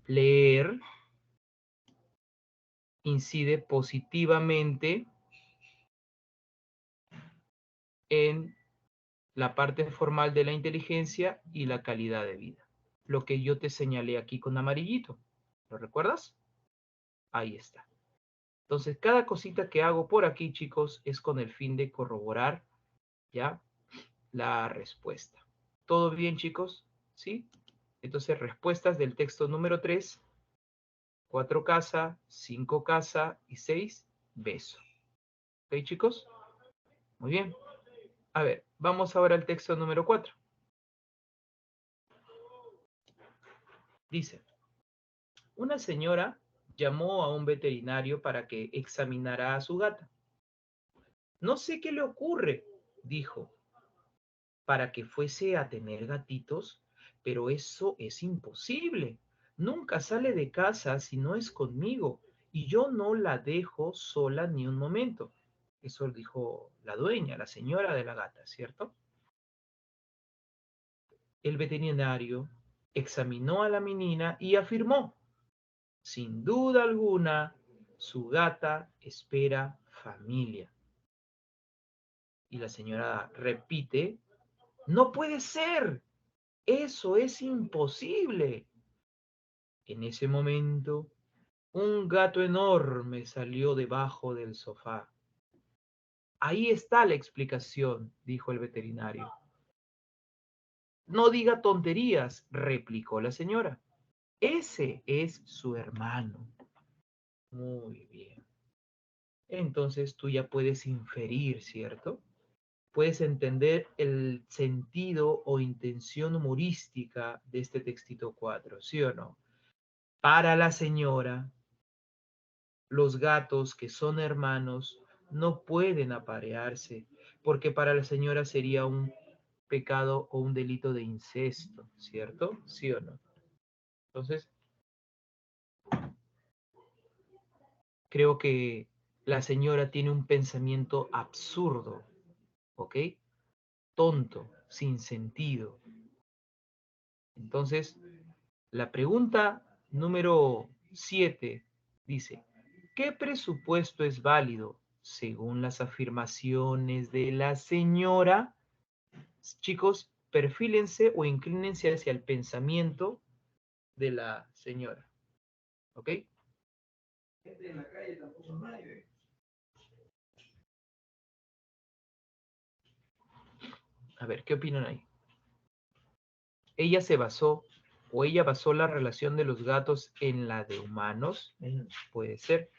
Leer incide positivamente en la parte formal de la inteligencia y la calidad de vida. Lo que yo te señalé aquí con amarillito. ¿Lo recuerdas? Ahí está. Entonces, cada cosita que hago por aquí, chicos, es con el fin de corroborar, ¿ya?, la respuesta. ¿Todo bien, chicos? ¿Sí? Entonces, respuestas del texto número 3, 4 casa, 5 casa y 6 beso. ¿Ok, chicos? Muy bien. A ver, vamos ahora al texto número 4. Dice, una señora llamó a un veterinario para que examinara a su gata. No sé qué le ocurre, dijo, para que fuese a tener gatitos, pero eso es imposible. Nunca sale de casa si no es conmigo y yo no la dejo sola ni un momento. Eso dijo la dueña, la señora de la gata, ¿cierto? El veterinario examinó a la menina y afirmó, sin duda alguna, su gata espera familia. Y la señora repite, no puede ser, eso es imposible. En ese momento, un gato enorme salió debajo del sofá. Ahí está la explicación, dijo el veterinario. No diga tonterías, replicó la señora. Ese es su hermano. Muy bien. Entonces tú ya puedes inferir, ¿cierto? Puedes entender el sentido o intención humorística de este textito 4, ¿sí o no? Para la señora, los gatos que son hermanos no pueden aparearse, porque para la señora sería un pecado o un delito de incesto, ¿cierto? ¿Sí o no? Entonces, creo que la señora tiene un pensamiento absurdo, ¿ok? Tonto, sin sentido. Entonces, la pregunta número 7 dice, ¿qué presupuesto es válido según las afirmaciones de la señora? Chicos, perfílense o inclínense hacia el pensamiento de la señora. ¿Ok? A ver, ¿qué opinan ahí? Ella basó la relación de los gatos en la de humanos. Puede ser.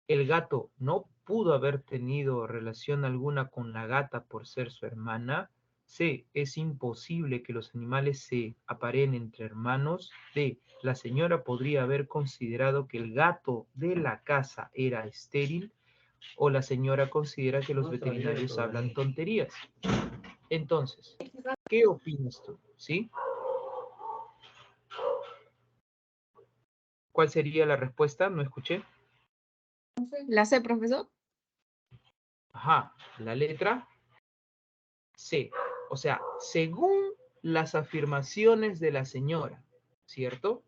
El gato no pudo haber tenido relación alguna con la gata por ser su hermana. C. Es imposible que los animales se apareen entre hermanos. D. La señora podría haber considerado que el gato de la casa era estéril. O la señora considera que los veterinarios hablan tonterías. Entonces, ¿qué opinas tú? ¿Sí? ¿Cuál sería la respuesta? No escuché. ¿La C, profesor? Ajá, la letra C. O sea, según las afirmaciones de la señora, ¿cierto?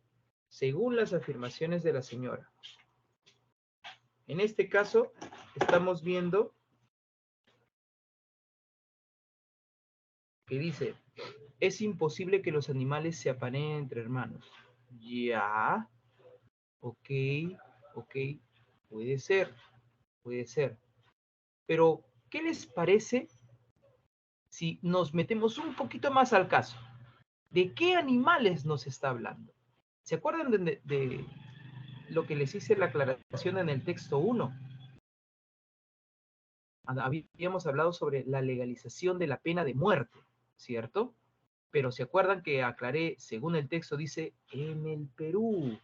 Según las afirmaciones de la señora. En este caso, estamos viendo que dice, es imposible que los animales se apareen entre hermanos. Ya, ok, ok, puede ser, puede ser. Pero, ¿qué les parece si nos metemos un poquito más al caso, ¿de qué animales nos está hablando? ¿Se acuerdan de lo que les hice la aclaración en el texto 1? Habíamos hablado sobre la legalización de la pena de muerte, ¿cierto? Pero ¿se acuerdan que aclaré, según el texto dice, en el Perú?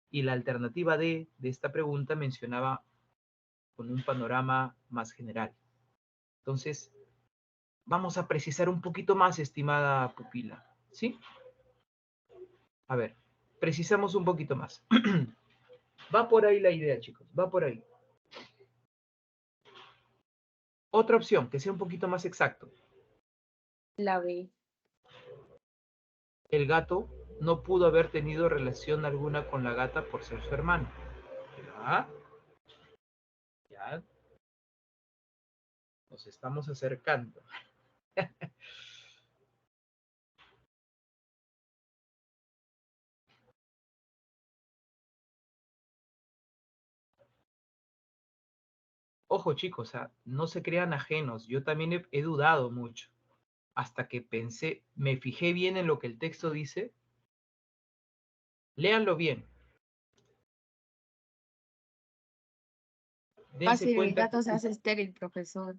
Y la alternativa de esta pregunta mencionaba con un panorama más general. Entonces, vamos a precisar un poquito más, estimada pupila, ¿sí? A ver, precisamos un poquito más. Va por ahí la idea, chicos, va por ahí. Otra opción, que sea un poquito más exacto. La B. El gato no pudo haber tenido relación alguna con la gata por ser su hermano. ¿Ya? Ya. Nos estamos acercando. Ojo, chicos, no se crean ajenos. Yo también he dudado mucho. Hasta que pensé, me fijé bien en lo que el texto dice. Léanlo bien. Dense Fácil, el cuenta que gato se hace estéril, profesor.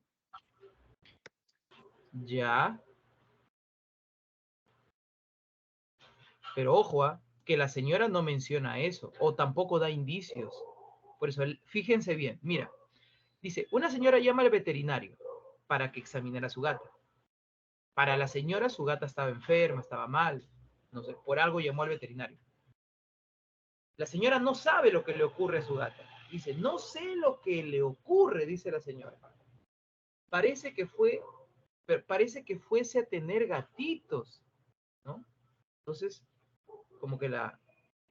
ya, pero ojo, que la señora no menciona eso, o tampoco da indicios. Por eso, fíjense bien, mira, dice, una señora llama al veterinario para que examinara a su gata. Para la señora, su gata estaba enferma, estaba mal, no sé, por algo llamó al veterinario. La señora no sabe lo que le ocurre a su gata. Dice, no sé lo que le ocurre, dice la señora. Parece que fuese a tener gatitos, ¿no? Entonces, como que la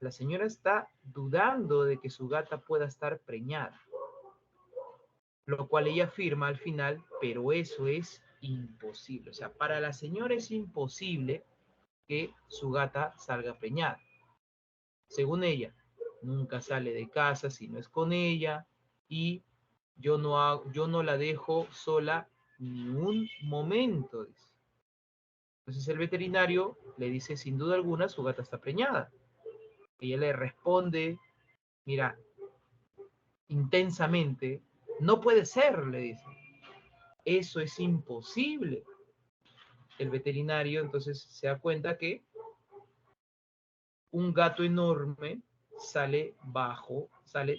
señora está dudando de que su gata pueda estar preñada, lo cual ella afirma al final, pero eso es imposible. O sea, para la señora es imposible que su gata salga preñada. Según ella, nunca sale de casa si no es con ella y yo no la dejo sola ni un momento, dice. Entonces el veterinario le dice, sin duda alguna, su gata está preñada. Ella le responde, mira, intensamente, no puede ser, le dice. Eso es imposible. El veterinario entonces se da cuenta que un gato enorme sale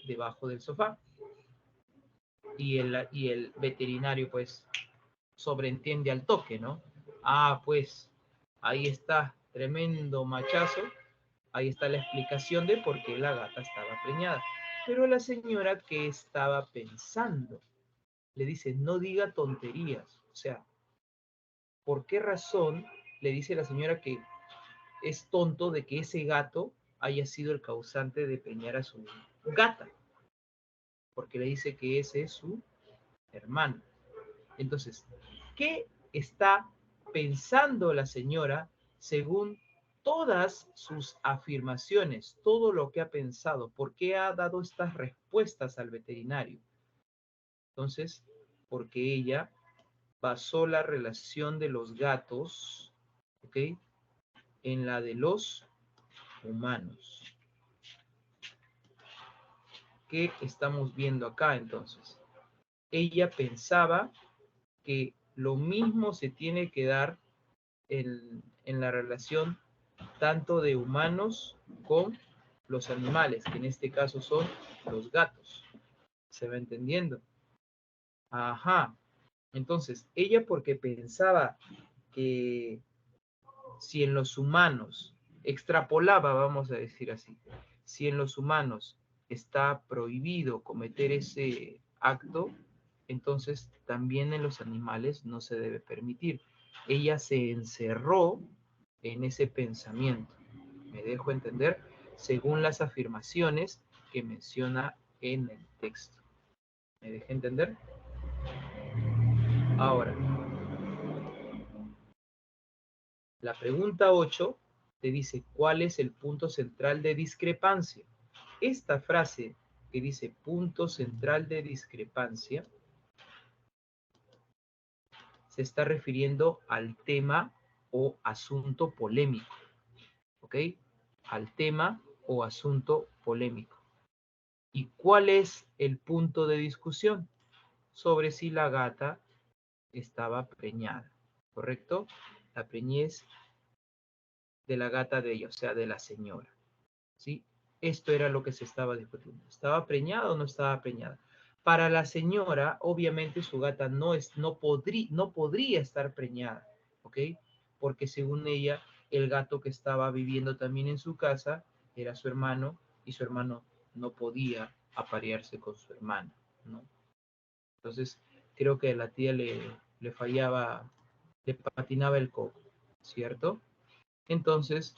debajo del sofá. Y el veterinario pues sobreentiende al toque, ¿no? Ah, pues ahí está, tremendo machazo. Ahí está la explicación de por qué la gata estaba preñada. Pero la señora, ¿qué estaba pensando? Le dice, no diga tonterías. O sea, ¿por qué razón le dice la señora que es tonto de que ese gato haya sido el causante de preñar a su gata? Porque le dice que ese es su hermano. Entonces, ¿qué está pensando la señora según todas sus afirmaciones, todo lo que ha pensado? ¿Por qué ha dado estas respuestas al veterinario? Entonces, porque ella basó la relación de los gatos, ¿ok?, en la de los humanos. ¿Qué estamos viendo acá entonces? Ella pensaba que lo mismo se tiene que dar en la relación tanto de humanos con los animales, que en este caso son los gatos. ¿Se va entendiendo? Ajá. Entonces, ella porque pensaba que si en los humanos, extrapolaba, vamos a decir así, si en los humanos está prohibido cometer ese acto, entonces también en los animales no se debe permitir. Ella se encerró en ese pensamiento. ¿Me dejo entender? Según las afirmaciones que menciona en el texto. ¿Me dejé entender? Ahora, la pregunta 8 te dice, ¿cuál es el punto central de discrepancia? Esta frase que dice punto central de discrepancia se está refiriendo al tema o asunto polémico, ¿ok? Al tema o asunto polémico. ¿Y cuál es el punto de discusión? Sobre si la gata estaba preñada, ¿correcto? La preñez de la gata de ella, o sea, de la señora, ¿sí? Esto era lo que se estaba discutiendo. ¿Estaba preñada o no estaba preñada? Para la señora, obviamente su gata no podría estar preñada, ¿ok? Porque según ella, el gato que estaba viviendo también en su casa era su hermano y su hermano no podía aparearse con su hermana, ¿no? Entonces, creo que a la tía le fallaba, le patinaba el coco, ¿cierto? Entonces,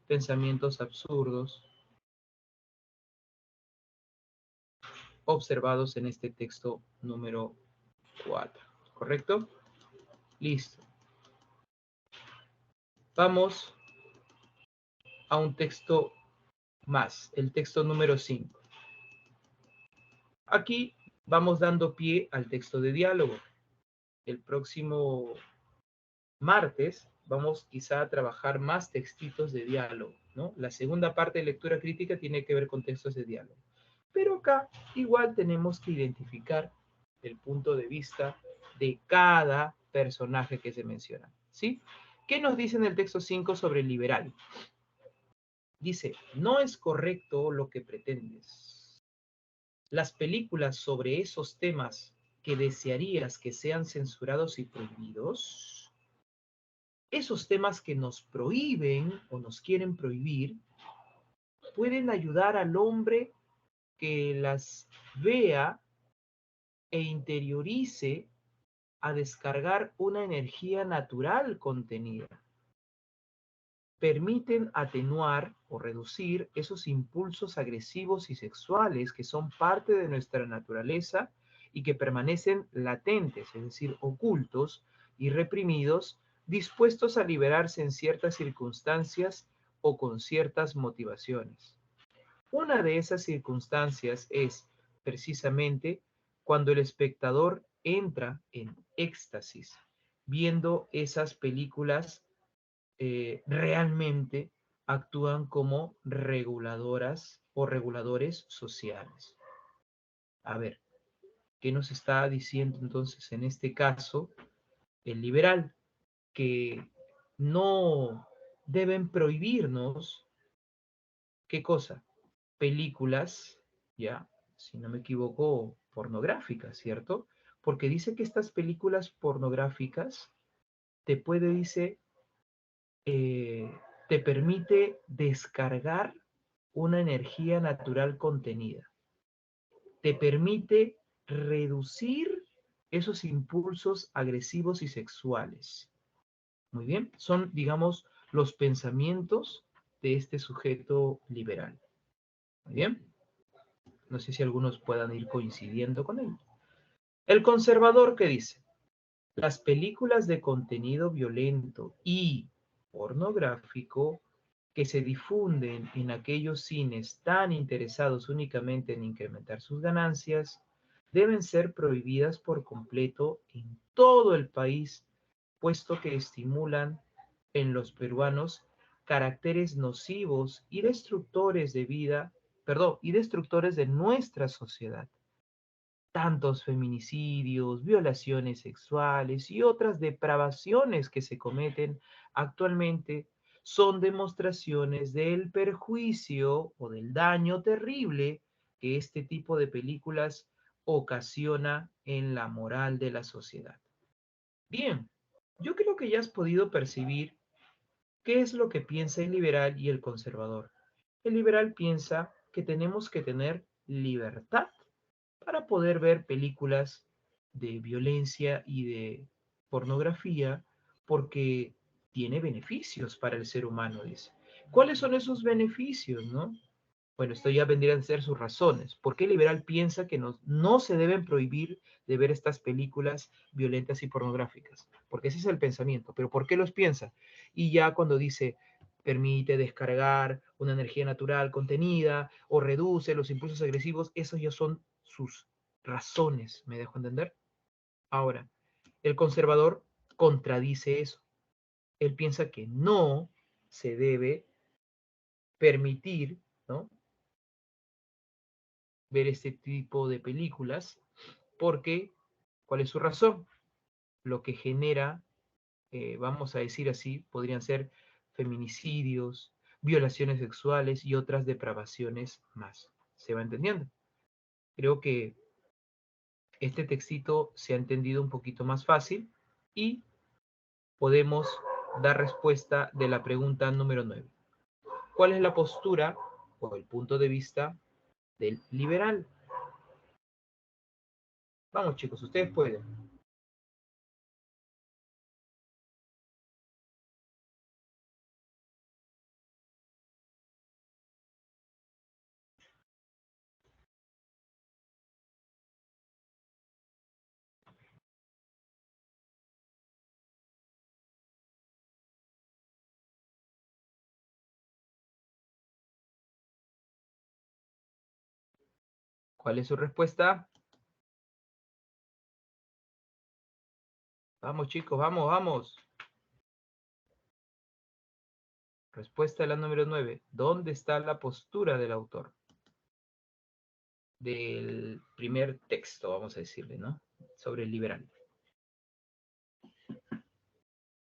pensamientos absurdos observados en este texto número 4, ¿correcto? Listo. Vamos a un texto más, el texto número 5. Aquí vamos dando pie al texto de diálogo. El próximo martes vamos quizá a trabajar más textitos de diálogo, ¿no? La segunda parte de lectura crítica tiene que ver con textos de diálogo. Pero acá igual tenemos que identificar el punto de vista de cada personaje que se menciona, ¿sí? ¿Qué nos dice en el texto 5 sobre el liberal? Dice, no es correcto lo que pretendes. Las películas sobre esos temas que desearías que sean censurados y prohibidos, esos temas que nos prohíben o nos quieren prohibir, pueden ayudar al hombre que las vea e interiorice a descargar una energía natural contenida. Permiten atenuar o reducir esos impulsos agresivos y sexuales que son parte de nuestra naturaleza y que permanecen latentes, es decir, ocultos y reprimidos, dispuestos a liberarse en ciertas circunstancias o con ciertas motivaciones. Una de esas circunstancias es precisamente cuando el espectador entra en éxtasis viendo esas películas. Realmente actúan como reguladoras o reguladores sociales. A ver, ¿qué nos está diciendo entonces en este caso el liberal? Que no deben prohibirnos, ¿qué cosa? Películas, ya, si no me equivoco, pornográficas, ¿cierto? Porque dice que estas películas pornográficas dice, eh, te permite descargar una energía natural contenida. Te permite reducir esos impulsos agresivos y sexuales. Muy bien, son, digamos, los pensamientos de este sujeto liberal. Muy bien, no sé si algunos puedan ir coincidiendo con él. El conservador, ¿qué dice? Las películas de contenido violento y pornográfico que se difunden en aquellos cines tan interesados únicamente en incrementar sus ganancias deben ser prohibidas por completo en todo el país, puesto que estimulan en los peruanos caracteres nocivos y destructores de vida, perdón, y destructores de nuestra sociedad. Tantos feminicidios, violaciones sexuales y otras depravaciones que se cometen actualmente son demostraciones del perjuicio o del daño terrible que este tipo de películas ocasiona en la moral de la sociedad. Bien, yo creo que ya has podido percibir qué es lo que piensa el liberal y el conservador. El liberal piensa que tenemos que tener libertad para poder ver películas de violencia y de pornografía porque tiene beneficios para el ser humano, dice. ¿Cuáles son esos beneficios, no? Bueno, esto ya vendrían a ser sus razones. ¿Por qué el liberal piensa que no se deben prohibir de ver estas películas violentas y pornográficas? Porque ese es el pensamiento. ¿Pero por qué los piensa? Y ya cuando dice, permite descargar una energía natural contenida o reduce los impulsos agresivos, esos ya son sus razones, ¿me dejo entender? Ahora, el conservador contradice eso. Él piensa que no se debe permitir, ¿no?, ver este tipo de películas, porque, ¿cuál es su razón? Lo que genera, vamos a decir así, podrían ser feminicidios, violaciones sexuales y otras depravaciones más. ¿Se va entendiendo? Creo que este textito se ha entendido un poquito más fácil y podemos dar respuesta de la pregunta número 9. ¿Cuál es la postura o el punto de vista del liberal? Vamos, chicos, ustedes pueden. ¿Cuál es su respuesta? Vamos, chicos, vamos, vamos. Respuesta a la número 9. ¿Dónde está la postura del autor? Del primer texto, vamos a decirle, ¿no? Sobre el liberal.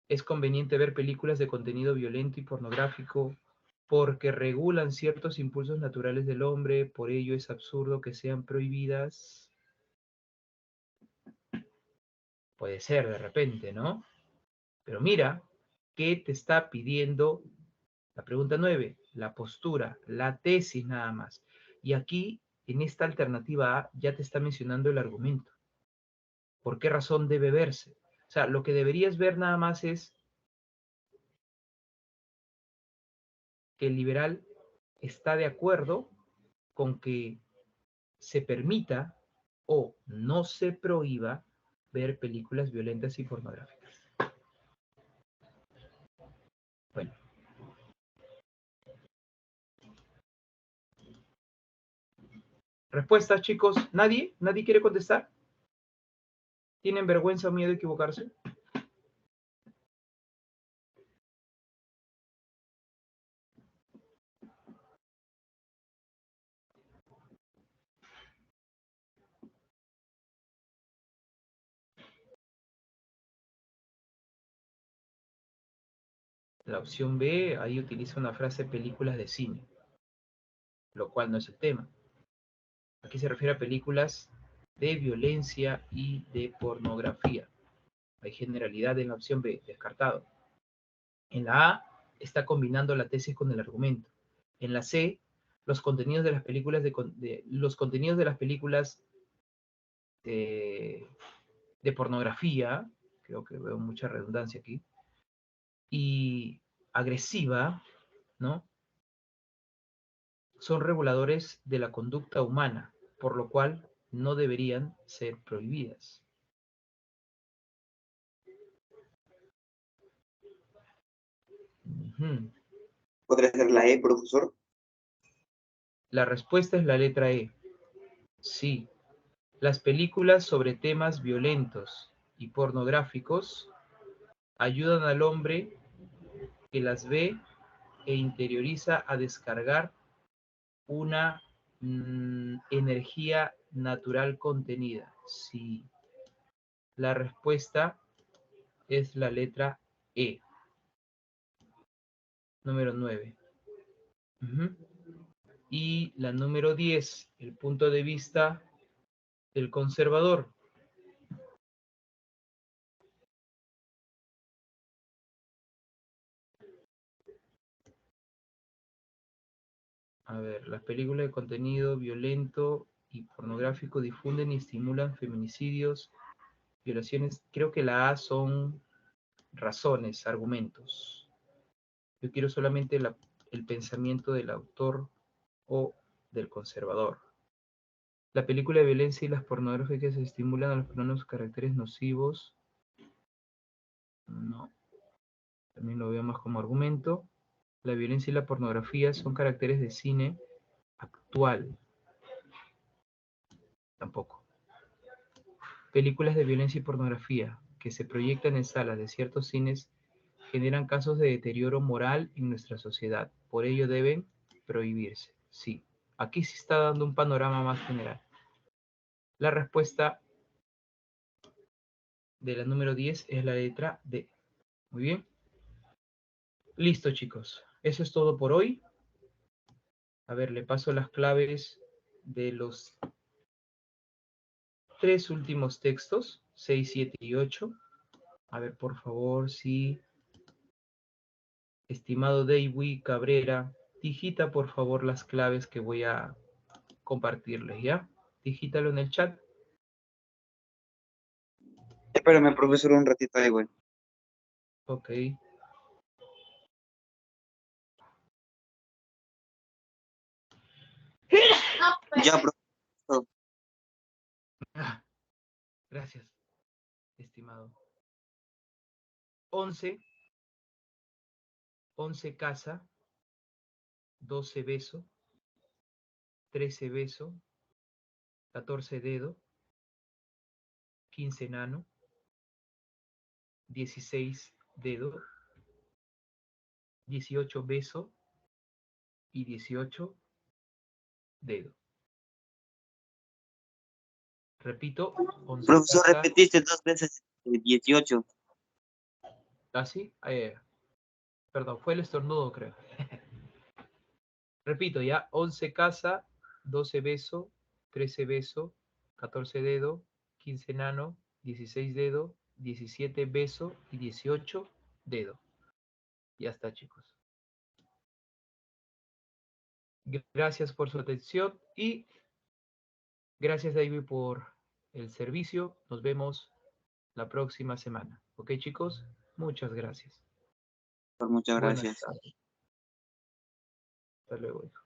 Es conveniente ver películas de contenido violento y pornográfico porque regulan ciertos impulsos naturales del hombre, por ello es absurdo que sean prohibidas. Puede ser de repente, ¿no? Pero mira, ¿qué te está pidiendo la pregunta 9? La postura, la tesis nada más. Y aquí, en esta alternativa A, ya te está mencionando el argumento. ¿Por qué razón debe verse? O sea, lo que deberías ver nada más es que el liberal está de acuerdo con que se permita o no se prohíba ver películas violentas y pornográficas. Bueno. Respuestas, chicos. ¿Nadie? ¿Nadie quiere contestar? ¿Tienen vergüenza o miedo de equivocarse? La opción B, ahí utiliza una frase películas de cine, lo cual no es el tema. Aquí se refiere a películas de violencia y de pornografía. Hay generalidad en la opción B, descartado. En la A, está combinando la tesis con el argumento. En la C, los contenidos de las películas los contenidos de las películas de pornografía, creo que veo mucha redundancia aquí, y agresiva, ¿no?, son reguladores de la conducta humana, por lo cual no deberían ser prohibidas. ¿Podría ser la E, profesor? La respuesta es la letra E. Sí, las películas sobre temas violentos y pornográficos ayudan al hombre que las ve e interioriza a descargar una energía natural contenida. Sí, la respuesta es la letra E. Número 9. Y la número 10, el punto de vista del conservador. A ver, las películas de contenido violento y pornográfico difunden y estimulan feminicidios, violaciones. Creo que la A son razones, argumentos. Yo quiero solamente el pensamiento del autor o del conservador. La película de violencia y las pornográficas estimulan a los peruanos caracteres nocivos. No. También lo veo más como argumento. La violencia y la pornografía son caracteres de cine actual. Tampoco. Películas de violencia y pornografía. que se proyectan en salas de ciertos cines generan casos de deterioro moral en nuestra sociedad. Por ello deben prohibirse. Sí, aquí se está dando un panorama más general. La respuesta de la número 10 es la letra D. Muy bien. Listo, chicos. Eso es todo por hoy. A ver, le paso las claves de los 3 últimos textos, 6, 7 y 8. A ver, por favor, si estimado David Cabrera, digita por favor las claves que voy a compartirles, ¿ya? Digítalo en el chat. Espérame, profesor, un ratito ahí, güey. Ok. Ya, profesor. Ah, gracias, estimado. 11 casa, 12 beso, 13 beso, 14 dedo, 15 nano, 16 dedo, 18 beso y 18 dedo. Repito, 11 Profesor, casa. repetiste 2 veces 18. ¿Ah, sí? Perdón, fue el estornudo, creo. Repito, ya, 11 casa, 12 beso, 13 beso, 14 dedo, 15 nano, 16 dedo, 17 beso y 18 dedo. Ya está, chicos. Gracias por su atención y gracias, David, por el servicio. Nos vemos la próxima semana. ¿Ok, chicos? Muchas gracias. Muchas Buenas gracias. tardes. Hasta luego, hijo.